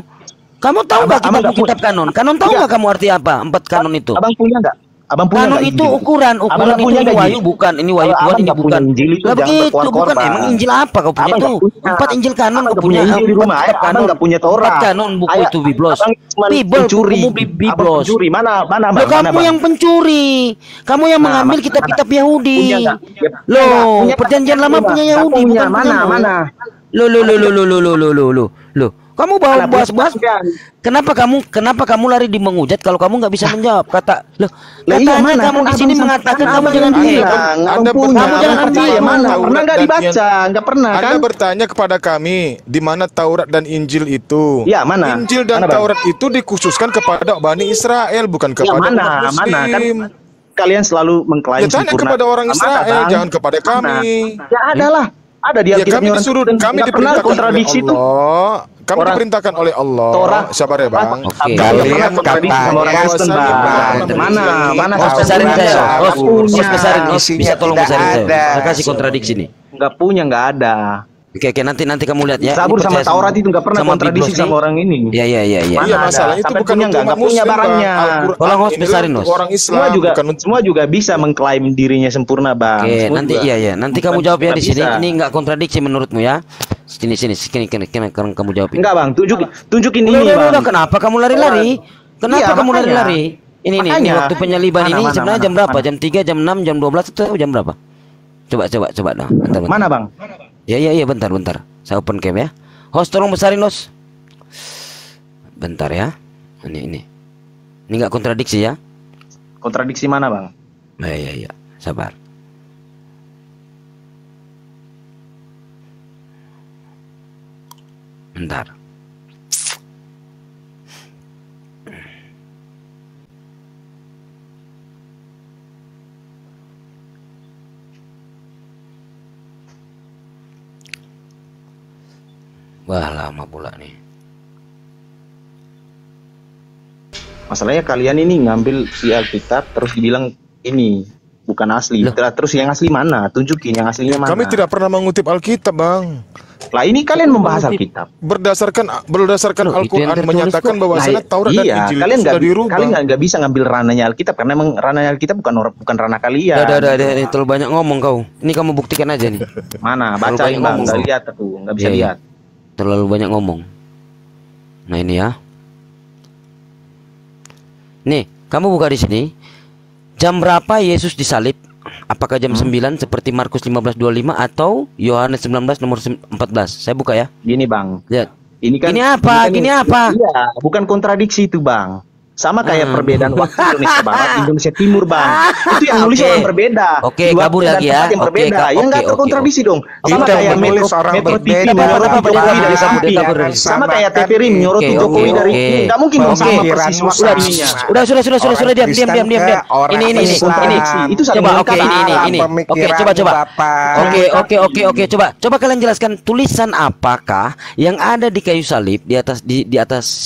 Kamu tahu nggak kitab kanon? Kanon tahu nggak kamu arti apa? 4 kanon itu. Abang punya nggak? Kanon itu ukuran itu ini Wahyu bukan, ini Wahyu Tuhan, ini bukan. Nggak begitu, bukan. Emang Injil apa kau punya itu? 4 Injil kanon kau punya. Injil di rumah, abang nggak punya Torah. 4 kanon buku itu Biblos. Pencuri. Biblos. Mana? Kamu yang pencuri. Kamu yang mengambil kitab-kitab Yahudi. Loh, perjanjian lama punya Yahudi, bukan mana? Loh. Kamu bahas-bahas. Kenapa kamu lari di menghujat kalau kamu nggak bisa menjawab? Katanya kamu di sini mengatakan kamu jangan bilang. Kamu jangan ambil. Mana? Pernah nggak dibaca? Nggak pernah kan? Anda bertanya kepada kami di mana Taurat dan Injil itu? Ya, mana? Injil dan Taurat itu dikhususkan kepada Bani Israel, bukan kepada umat Muslim. Mana kan? Kalian selalu mengklaim sempurna. Tanya kepada orang Israel, jangan kepada kami. Ya adalah. Ada di Alkitab kami diperintahkan kontradiksi itu. Kami diperintahkan oleh Allah. Torah. Sabar ya Bang. Kalian Mana? Besarin saya. Besarin. Bisa tolong besarin saya. Saya kasih kontradiksi nih. Nggak ada. Oke, nanti kamu lihat ya. Zabur sama Taurat itu nggak pernah kontradiksi sama orang ini. Iya. Iya, masalah itu bukan nggak punya barangnya. Tolong host besarin host. Orang Islam semua juga bisa mengklaim dirinya sempurna Bang. Oke, nanti nanti kamu jawab ya di sini. Ini nggak kontradiksi menurutmu ya? Sini kamu jawab. Enggak Bang, tunjukin ini Bang. Kenapa kamu lari-lari? Kenapa kamu lari-lari? Ini waktu penyaliban ini sebenarnya jam berapa? Jam 3, jam 6, jam 12 atau jam berapa? Coba dong. Mana Bang? Iya, bentar. Saya open cam ya. Host tolong besarin host. Bentar ya. Ini nggak kontradiksi ya? Kontradiksi mana Bang? Iya. Sabar. Bentar. Wah, lama pula nih. Masalahnya kalian ini ngambil si Alkitab terus dibilang ini bukan asli. Terus yang asli mana? Tunjukin yang aslinya mana. Kami tidak pernah mengutip Alkitab, Bang. Lah ini kalian membahas Alkitab. Berdasarkan Al-Qur'an menyatakan bahwa Taurat dan Injil kalian sudah dirubah. Kalian nggak bisa ngambil ranahnya Alkitab karena emang ranahnya Alkitab bukan ranah kalian. Udah, terlalu banyak ngomong kau. Ini kamu buktikan aja nih. Mana? Baca ini, Bang. Nggak lihat tuh, nggak bisa lihat. Terlalu banyak ngomong. Nah ini ya. Nih, kamu buka di sini. Jam berapa Yesus disalib? Apakah jam 9 seperti Markus 15:25 atau Yohanes 19 nomor 14? Saya buka ya. Gini, Bang. Lihat. Ini Gini apa? Iya, bukan kontradiksi itu, Bang. Sama kayak perbedaan waktu Indonesia Barat, Indonesia Timur, Bang. Itu yang nulis orang berbeda. Oke, kabur lagi ya. Yang berbeda. Yang nggak terkontradiksi dong. Sama kayak Metro TV menyoroti Jokowi dari Sapi. Sama kayak TVRI menyoroti Jokowi dari. Nggak mungkin dong sama persis waktunya. Sudah diam. Ini. Itu saling coba ini. Oke, coba kalian jelaskan tulisan apakah yang ada di kayu salib, di atas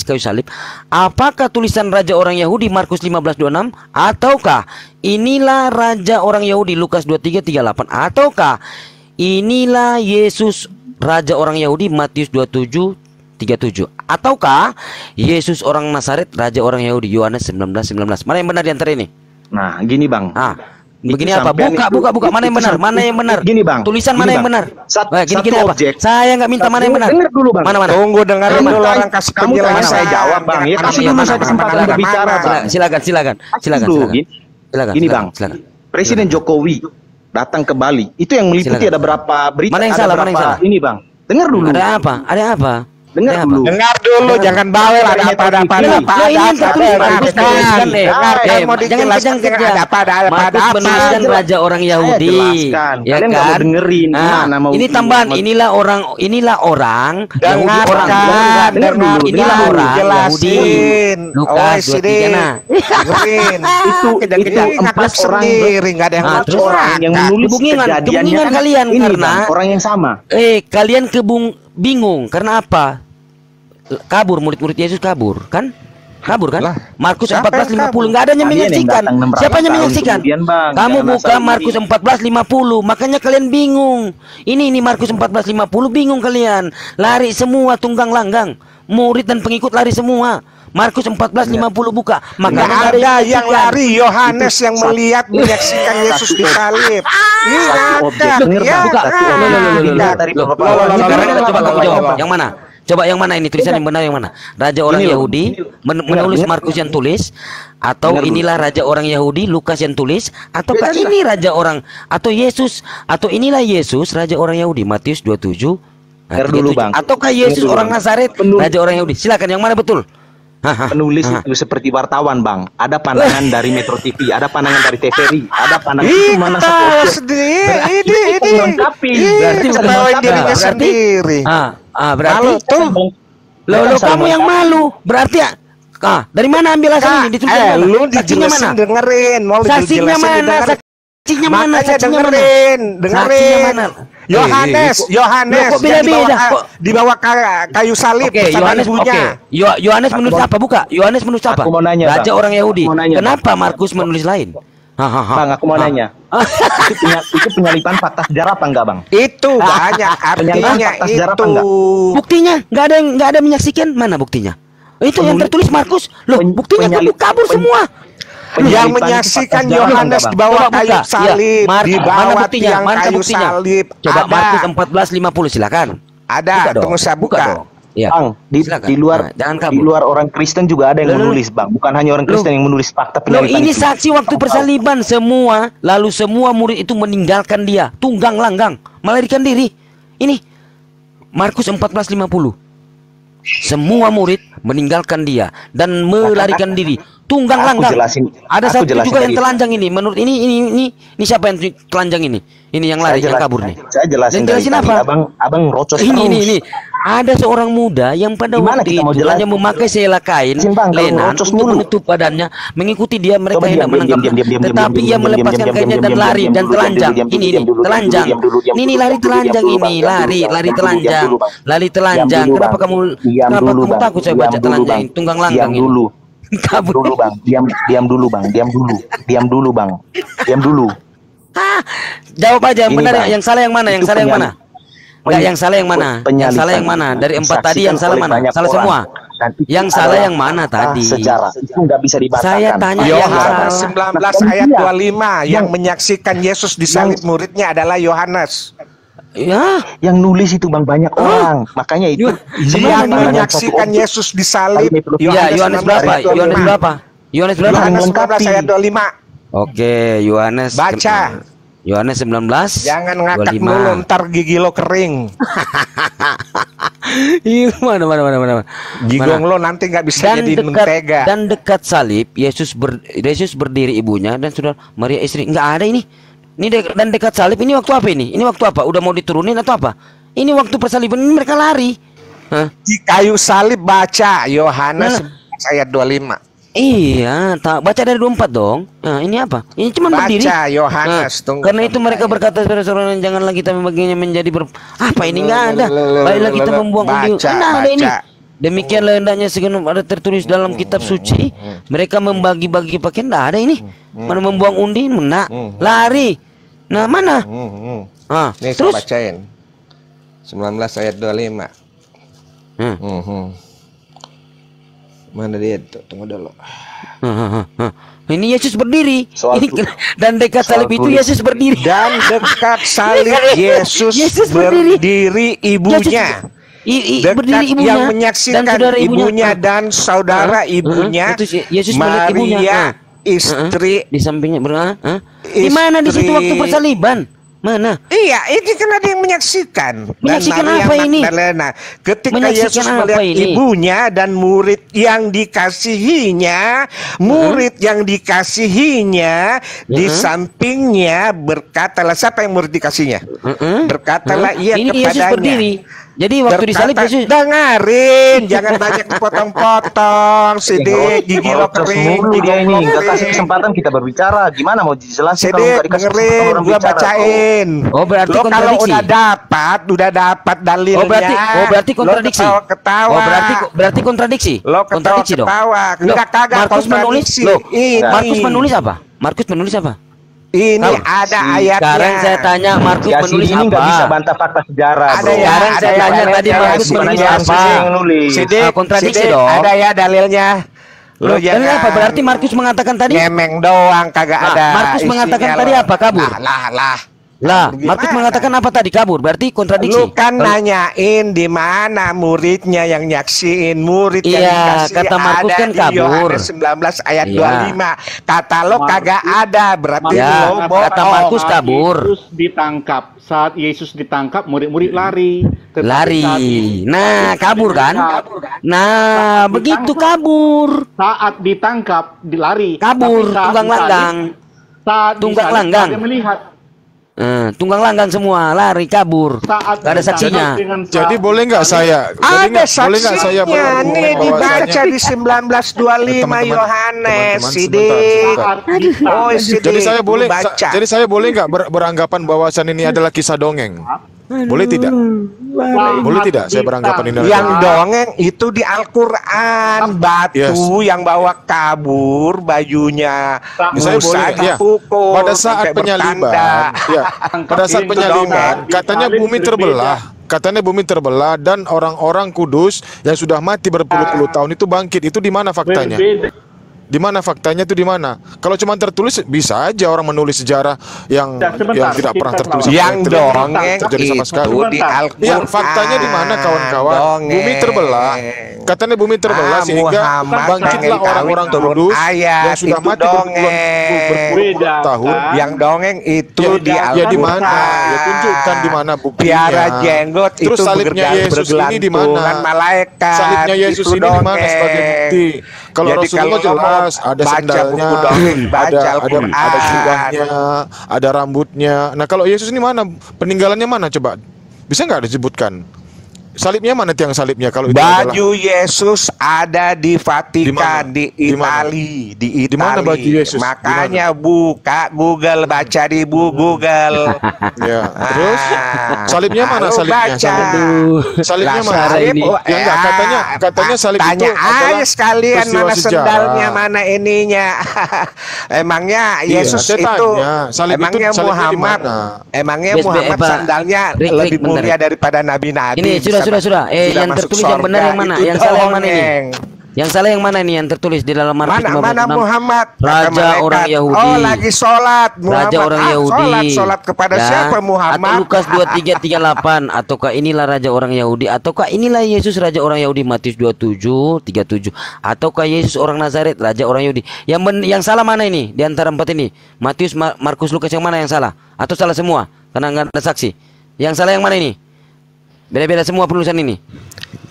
kayu salib. Apakah tulisan Raja orang Yahudi Markus 15:26 ataukah inilah Raja orang Yahudi Lukas 23:38 ataukah inilah Yesus Raja orang Yahudi Matius 27:37 ataukah Yesus orang Nazaret Raja orang Yahudi Yohanes 19:19? Mana yang benar di antara ini? Nah, gini, Bang. Begini apa? Buka. Mana yang benar? Mana yang benar? Gini, Bang. Tulisan mana yang benar? Gini apa? Saya nggak minta mana yang benar. Dengar dulu, Bang. Mana? Tunggu, dengar dulu orang kasih penjelasan. Saya jawab, Bang. Ya kasih dulu saya kesempatan berbicara, Bang. Silakan. Gini, Bang. Presiden Jokowi datang ke Bali. Itu yang meliputi ada berapa berita? Mana yang salah? Ini, Bang. Dengar dulu. Ada apa? Dengar dulu, jangan bawel. Ada apa? Markus menuliskan Raja orang Yahudi. Ya kan? Mau dengerin. Ini tambahan. Inilah orang. Dengarkan. Inilah orang Yahudi. Lukas 23. Itu 4 orang sendiri, nggak ada yang orang yang menulis kejadiannya kalian karena orang yang sama. Kalian bingung karena apa? Kabur, murid-murid Yesus kabur kan? Markus 14:50 nggak ada yang menyaksikan. Siapa yang menyaksikan? Kamu buka Markus 14:50, makanya kalian bingung. Ini Markus 14:50 bingung kalian. Lari semua tunggang langgang. Murid dan pengikut lari semua. Markus 14:50 buka. Makanya ada yang lari. Yohanes yang melihat menyaksikan Yesus disalib. Coba yang mana? Coba yang mana ini tulisan yang benar yang mana? Raja orang Yahudi menulis Markus yang tulis atau inilah Raja orang Yahudi Lukas yang tulis ataukah ini Raja orang atau Yesus atau inilah Yesus Raja orang Yahudi Matius 27 ataukah Yesus orang Nazaret Raja orang Yahudi? Silakan yang mana betul? Penulis itu seperti wartawan, Bang. Ada pandangan dari Metro TV, ada pandangan dari TVRI, ada pandangan itu mana ini melengkapi. Berarti dirinya sendiri. Berarti lo kamu yang malu. Berarti dari mana ambil hasil ini? Lu dijelasin dengerin. Saksinya mana? Saksinya mana? Dengerin. Yohanes di bawah kayu salib bersama ibunya. Yohanes menulis apa? Buka. Yohanes menulis apa? Aku mau nanya, Raja orang Yahudi. Kenapa Markus menulis lain? Bang, aku mau nanya. Itu penyalipan fakta sejarah apa enggak, Bang? Itu banyak artinya itu. Buktinya nggak ada menyaksikan. Mana buktinya? Itu yang tertulis Markus. Loh, buktinya kabur semua. Yang menyaksikan Yohanes di bawah kayu salib, di bawah tiang kayu salib. Coba Markus 14:50 silakan. Ada, tunggu saya buka. Bang, di luar orang Kristen juga ada yang menulis, Bang. Bukan hanya orang Kristen yang menulis fakta penyalipan. Ini saksi waktu persaliban semua, lalu semua murid itu meninggalkan dia, tunggang langgang, melarikan diri. Ini Markus 14:50. Semua murid meninggalkan dia dan melarikan diri, tunggang langgang. Ada satu juga yang telanjang ini. Menurut ini siapa yang telanjang ini? Ini yang lari, yang kabur nih. Saya jelasin apa? Abang rocos ini. Ada seorang muda yang pada waktu itu hanya memakai sela kain lenan untuk menutup badannya, mengikuti dia, mereka hendak menangkapnya, tetapi ia melepaskan kainnya dan lari dan telanjang. Ini telanjang. Ini lari telanjang ini, lari telanjang. Kenapa kamu takut saya baca telanjang ini? Tunggang langgang ini. Kabur dulu bang, diam dulu bang. Jawab aja yang benar, yang salah yang mana? Yang salah yang mana? Yang salah yang mana? Dari 4 tadi yang salah mana? Salah semua. Yang salah yang mana tadi? Sejarah itu nggak bisa dibatalkan. Saya tanya Yohanes 19 ayat 25 yang menyaksikan Yesus disalib muridnya adalah Yohanes. Ya, yang nulis itu bang banyak orang, makanya itu yang menyaksikan Yesus disalib. Yohanes berapa? Yohanes berapa? Yohanes 19 ayat 25. Oke, Yohanes baca. Yohanes 19. Jangan ngakak mulu, ntar gigi lo kering. Mana. Gigong lo nanti nggak bisa jadi mentega. Dan dekat salib Yesus berdiri ibunya dan saudara Maria istri. Nggak ada ini. Dan dekat salib ini waktu apa ini? Ini waktu apa? Udah mau diturunin atau apa? Ini waktu persaliban, ini mereka lari. Di kayu salib, baca Yohanes ayat 25. Iya, baca dari 24 dong. Nah, ini apa? Ini cuma berdiri. Baca Yohanes. Karena itu mereka berkata kepada saudara, janganlah kita membaginya menjadi apa ini nggak ada. Baiklah kita membuang undi. Nah, ada ini. Demikianlah hendaknya segenap ada tertulis dalam kitab suci. Mereka membagi-bagi pakaian. Nggak ada ini. Mana membuang undi? Mana? Lari. Nah, mana? Nih terus bacain. 19 ayat 25. Mana dia tuh? Tunggu dulu. Ini Yesus berdiri. Dan dekat salib itu Yesus berdiri. Dan dekat salib Yesus berdiri ibunya. Berdiri ibunya yang menyaksikan ibunya dan saudara ibunya. Yesus Maria ibunya. Istri di sampingnya di mana di situ waktu persaliban? Mana? Iya, ini kan ada yang menyaksikan. Menyaksikan apa ini? Ketika Yesus melihat ibunya dan murid yang dikasihinya, di sampingnya berkatalah, siapa yang murid dikasihnya? Berkatalah ia ini kepadanya. Yesus berdiri. Jadi waktu disalib Yesus dengerin, jangan banyak potong-potong, Sidik, gigi lo kering, dia ini nggak kasih kesempatan kita berbicara. Gimana mau dijelasin kalau Sidik, nggak dikasih dengerin, gua bacain. Berarti lo kalau udah dapat dalilnya. Berarti kontradiksi. Lo ketawa. Berarti kontradiksi. Lo ketawa. Enggak kagak kontradiksi. Markus menulis apa? Ini ada ayatnya. Sekarang saya tanya Markus menulis ini apa? Nggak bisa bantah fakta sejarah. Sekarang saya tanya tadi Markus menulis apa? Sidik, kontradiksi dong. Ada ya dalilnya. Lo jangan apa? Berarti Markus mengatakan tadi ngemeng doang, kagak ada. Markus mengatakan tadi apa? Kabur. Lah, Markus mengatakan apa tadi? Kabur. Berarti kontradiksi. Lu kan nanyain di mana muridnya yang nyaksiin, murid yang dikasih kata Markus kan kabur. Yohanes 19 ayat 25. Kata lo kagak ada, berarti lo bohong. Kata Markus kabur. Saat Yesus ditangkap, murid-murid lari. Nah, kabur kan? Nah, begitu kabur. Saat ditangkap, dilari. Kabur, tunggang langgang. Tunggang langgang. Dia melihat. Tunggang langgang semua lari kabur. Gak ada saksinya. Jadi boleh nggak saya? Ada saksinya. Nih dibaca di 1925 Yohanes. Sidik. Jadi saya boleh nggak beranggapan bahwasan ini adalah kisah dongeng? Boleh tidak? Boleh tidak saya beranggapan ini? Yang dongeng itu di Al-Quran. Batu yang bawa kabur bajunya Musa dipukul. Pada saat penyaliban, pada saat penyaliban katanya bumi terbelah. Katanya bumi terbelah dan orang-orang kudus yang sudah mati berpuluh-puluh tahun itu bangkit. Itu di mana faktanya? Di mana faktanya itu di mana? Kalau cuma tertulis bisa aja orang menulis sejarah yang tidak pernah tertulis. Yang dongeng terjadi sama sekali. Di Al-Quran. Ya, faktanya di mana kawan-kawan? Bumi terbelah. Katanya bumi terbelah sehingga bangkitlah orang-orang kudus yang sudah mati berpuluh-puluh tahun. Yang dongeng itu di Al-Quran. Ya di mana? Ya tunjukkan di mana buktinya. Piara jenggot terus itu salibnya Yesus ini di mana? Malaikat. Salibnya Yesus ini di mana sebagai bukti? Kalau Rasulullah jelas ada sendalnya, ada jubahnya, ada rambutnya. Nah kalau Yesus ini mana? Peninggalannya mana coba? Bisa nggak disebutkan? Salibnya mana tiang salibnya kalau itu baju Yesus ada di Vatikan, di Itali, di Itali. Di mana baju Yesus? Makanya buka Google, baca di Google. Ya. Terus salibnya mana salibnya? Salibnya mana? Salib, ya enggak, katanya salib tanya itu adalah aja sekalian mana sejarah. sendalnya, mana ininya. Emangnya Yesus itu emangnya Muhammad, emangnya Muhammad sandalnya lebih mulia daripada nabi-nabi? Ini sudah. Yang tertulis yang benar yang mana? Yang salah yang mana ini? Yang salah yang mana ini yang tertulis di dalam Markus 15:6? Mana Muhammad? Raja orang Yahudi. Oh, lagi sholat. Raja orang Yahudi. Sholat kepada siapa Muhammad? Atau Lukas 23:38. Ataukah inilah raja orang Yahudi? Ataukah inilah Yesus raja orang Yahudi? Matius 27:37. Ataukah Yesus orang Nazaret raja orang Yahudi? Yang salah mana ini di antara empat ini? Matius, Markus, Lukas, yang mana yang salah? Atau salah semua? Karena nggak ada saksi. Yang salah yang mana ini? Beda-beda semua penulisan ini.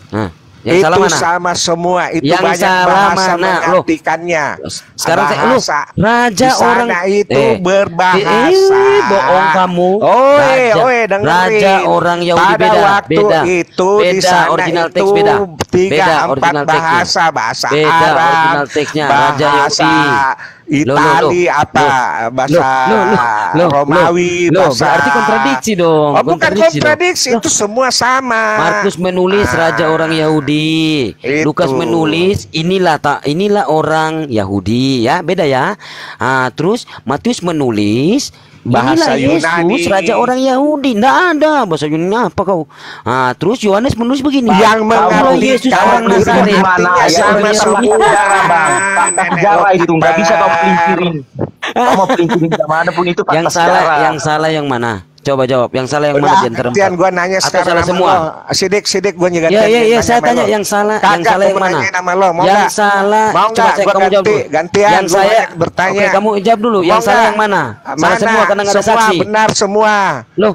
Nah, yang itu salah mana? Sama semua. Itu yang banyak salah bahasa mana? mengartikannya. Sekarang bahasa raja orang itu berbahasa. Bohong kamu. Dengerin. Raja orang Yahudi pada waktu itu di sana original itu teks beda. 3-4 bahasa beda Arab, original teksnya. Raja bahasa Itali, bahasa Romawi, bahasa. Berarti kontradiksi dong. Bukan kontradiksi, itu semua sama. Markus menulis raja orang Yahudi. Lukas menulis inilah orang Yahudi, ya, beda ya. Terus Matius menulis bahasa Yunani, Yesus raja orang Yahudi. Nggak ada bahasa Yunani apa kau. Terus Yohanes menulis begini. Yang mengerti Yesus orang Nazaret. Sama semua. Sejarah itu nggak bisa kau pelintirin. Kau mau pelintirin kemana pun itu. Yang salah yang mana? Coba jawab. Yang salah yang mana di antara empat? Gua nanya atau sekarang salah semua? Sidik gua juga. Ya, saya tanya yang salah. Yang salah yang mana? Yang salah. Coba kamu jawab dulu. Gantian. Yang saya bertanya. Oke, kamu jawab dulu. Yang salah yang mana? Salah semua karena nggak ada saksi. Benar semua. Loh.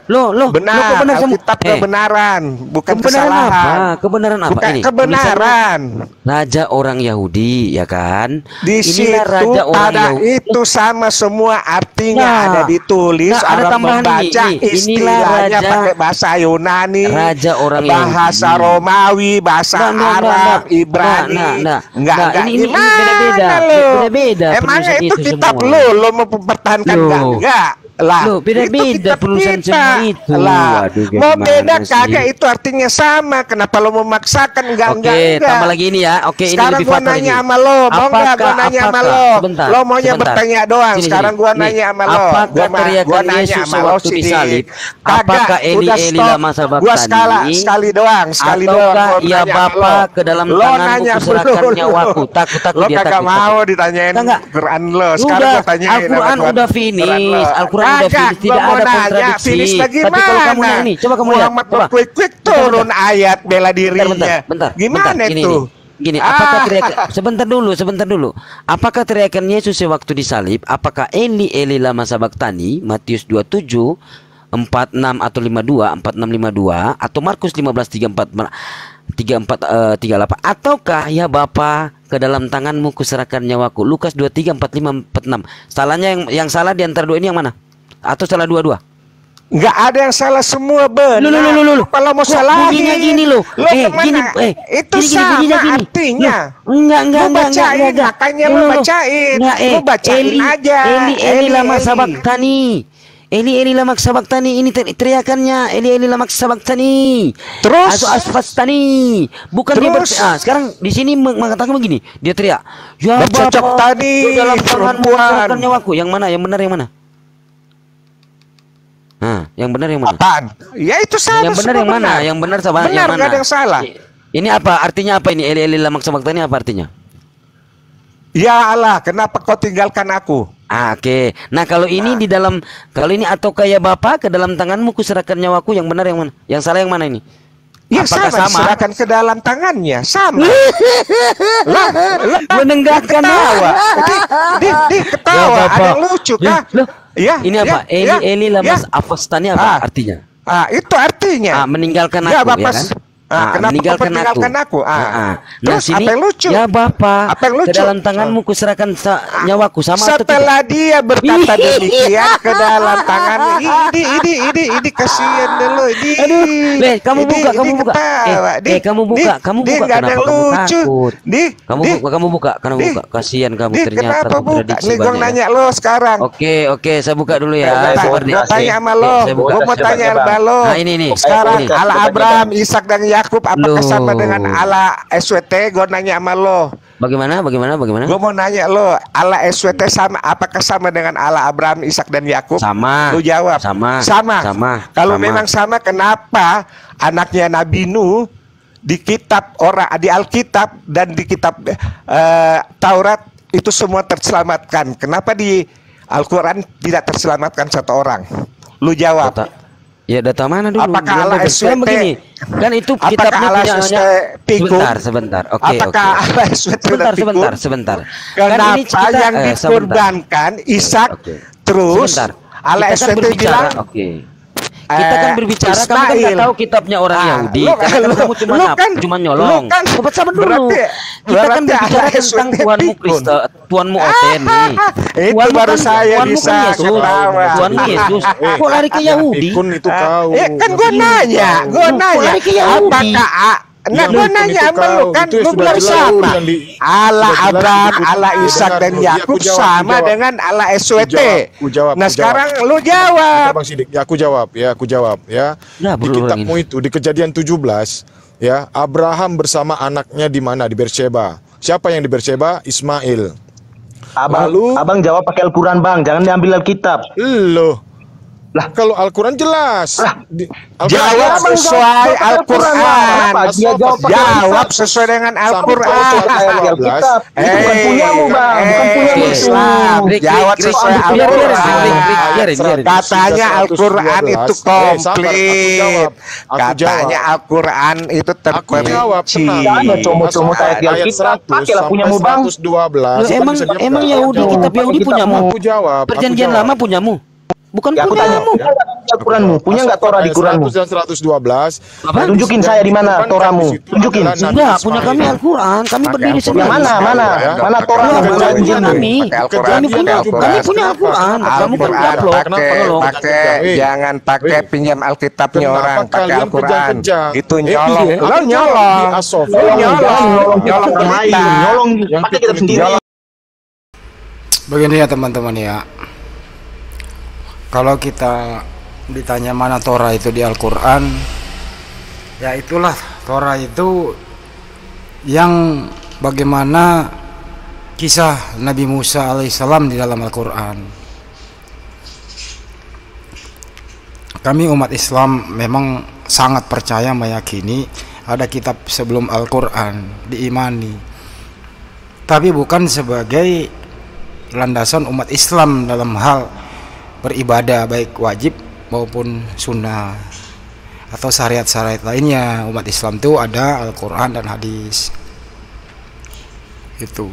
Benar semua. Kitab kebenaran, bukan kesalahan. Kebenaran apa bukan ini? Kebenaran. Raja orang Yahudi, ya kan? Di situ ada itu sama semua artinya ada ditulis. Ada tambahan ini. Istilahnya pakai bahasa Yunani, raja orang bahasa Yahudi. Romawi, bahasa Arab, Ibrani. Enggak, ini beda-beda. Emangnya itu kitab lo mau mempertahankan enggak? Lah, beda-beda penulisan semua itu. Mau beda kagak itu artinya sama. Kenapa lo memaksakan? Enggak. Tambah lagi ini ya. Oke, sekarang ini gua nanya sama lo, mau enggak gua nanya sama lo? Lo maunya bertanya doang. Sekarang gua nanya sama lo. Gua nanya sama lo disalib. Apakah Eli lama sahabat sekali doang. Ataukah ia Bapa ke dalam tanganmu kuserahkan nyawaku? Takut lo kagak mau ditanyain Quran lo. Sekarang gua tanyain Al-Quran udah finish. Al-Quran tidak ada kontradiksi. Tapi kalau kamu yang ini, coba kamu lihat. Quick turun ayat bela dirinya. Gimana itu? Gini, apakah teriakan sebentar dulu. Apakah teriakan Yesus waktu disalib? Apakah Eli lama sabaktani? Matius 27 46 atau 52 atau Markus 15:34 ataukah ya Bapa ke dalam tanganmu kuserahkan nyawaku? Lukas 23 45 46. Salahnya yang salah di antara dua ini yang mana? Atau salah dua-dua? Enggak ada yang salah, semua benar. Kalau mau salah gini loh. Itu sama artinya. Enggak. Makanya lo bacain. Lo bacain aja. Eli lama sabaktani. Eli lama sabaktani, ini teriakannya Eli lama sabaktani. Terus asfastani. Bukan terus, dia sekarang di sini mengatakan begini. Dia teriak, "Ya Bapa, tadi dalam tanganmu kuserahkan nyawaku." Yang mana? Yang benar yang mana? Yang benar yang mana? Apaan? Ya itu salah. Yang benar yang mana? Yang benar sama yang mana? Benar, ada yang salah. Ini apa artinya? Apa ini Eli lama sabaktani apa artinya? Ya Allah, kenapa kau tinggalkan aku? Oke. Nah, kalau ini di dalam, kalau ini atau kayak Bapa ke dalam tanganmu kuserahkan nyawaku, yang benar yang mana? Yang salah yang mana ini? Yang sama? Diserahkan ke dalam tangannya, sama. Menenggakkan nyawa. Ketawa, ada yang lucu kah? Ya, ini apa? Eli lama afastani apa artinya? Itu artinya meninggalkan aku, ya kan? Kenapa meninggalkan aku? Terus sini, apa yang lucu? Ya Bapak, apa yang lucu? Ke dalam tanganmu kuserahkan nyawaku, sama setelah dia berkata demikian ke dalam tangan ini kasihan dulu ini. Aduh, kamu buka. Kamu buka. Kenapa kamu takut? Kamu buka. Kasihan kamu ternyata kontradiksi. Nih gue nanya lo sekarang. Oke, saya buka dulu ya. Gue tanya sama lo. Gue mau tanya sama lo. Nah ini. Sekarang Allah Abraham, Ishak dan Yakub apakah sama dengan Allah SWT? Gue nanya sama lo. Bagaimana? Gue mau nanya lo, Allah SWT apakah sama dengan Allah Abraham, Ishak dan Yakub? Sama. Lu jawab. Sama. Kalau memang sama, kenapa anaknya Nabi Nuh di kitab di Alkitab dan di kitab Taurat itu semua terselamatkan? Kenapa di Al-Quran tidak terselamatkan satu orang? Lu jawab. Data mana dulu? Apakah Allah SWT begini? Kan itu kitabnya punya sebentar. Oke. Apakah Allah SWT sebentar. Kenapa yang dikorbankan Ishak terus Allah SWT bilang kita kan berbicara, kamu kan nggak tahu kitabnya orang Yahudi. Kamu cuma nyolong. Sabar dulu. Kita kan berbicara tentang Tuhanmu Kristus, Tuhanmu Oten nih. Itu baru saya bisa ketawa. Tuhanmu Yesus. Kok lari ke Yahudi? Kan gue nanya. Apakah gue nanya sama lu kan, lu bilang sama. Allah Abraham, Allah Ishak dan Yakub sama dengan Allah SWT. Nah sekarang lu jawab. Bang Sidik, aku jawab ya. Di kitabmu itu di Kejadian 17 ya, Abraham bersama anaknya di mana? Di Beersheba. Siapa yang di Beersheba? Ismail. Abang jawab pakai Al-Quran bang, jangan diambil Alkitab. Loh. Lah kalau Al-Quran jelas. Jawab sesuai Al-Quran. Jawab sesuai dengan Al-Quran. Bukan punyamu bang, bukan punyamu Islam. Jawab sesuai Al-Quran. Katanya Al-Quran itu komplit. Katanya Al-Quran itu terperinci. Jangan comot-comot ayat di Alkitab. Pakailah punyamu bang. Emang Yahudi, kitab Yahudi punyamu. Perjanjian lama punyamu. Bukan punyamu. Al-Quranmu punya nggak Torah di Quranmu? 112. Tunjukin saya di mana Torahmu. Tunjukin. Enggak, punya kami Al-Quran. Kami berdiri sendiri. Mana Torah kami punya Al-Quran. Kamu kan jangan pakai pinjam Alkitabnya orang, pakai Al-Quran. Itu nyolong. Pakai kitab sendiri. Begini ya teman-teman ya. Kalau kita ditanya mana Torah itu di Al-Quran, ya itulah Torah itu yang bagaimana kisah Nabi Musa alaihissalam di dalam Al-Quran. Kami umat Islam memang sangat percaya, meyakini ada kitab sebelum Al-Quran, diimani, tapi bukan sebagai landasan umat Islam dalam hal beribadah baik wajib maupun sunnah atau syariat-syariat lainnya. Umat Islam itu ada Al-Quran dan hadis. Itu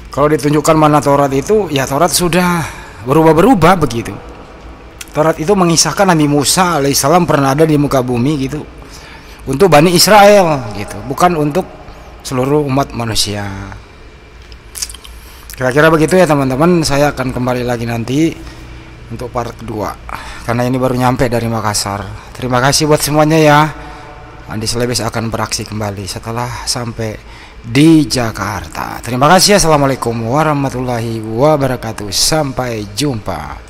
kalau ditunjukkan mana Taurat itu, ya Taurat sudah berubah-berubah begitu. Taurat itu mengisahkan Nabi Musa alaihissalam pernah ada di muka bumi gitu, untuk Bani Israel gitu, bukan untuk seluruh umat manusia. Kira-kira begitu ya teman-teman. Saya akan kembali lagi nanti untuk part kedua, karena ini baru nyampe dari Makassar. Terima kasih buat semuanya ya. Andi Selebes akan beraksi kembali setelah sampai di Jakarta. Terima kasih. Assalamualaikum warahmatullahi wabarakatuh. Sampai jumpa.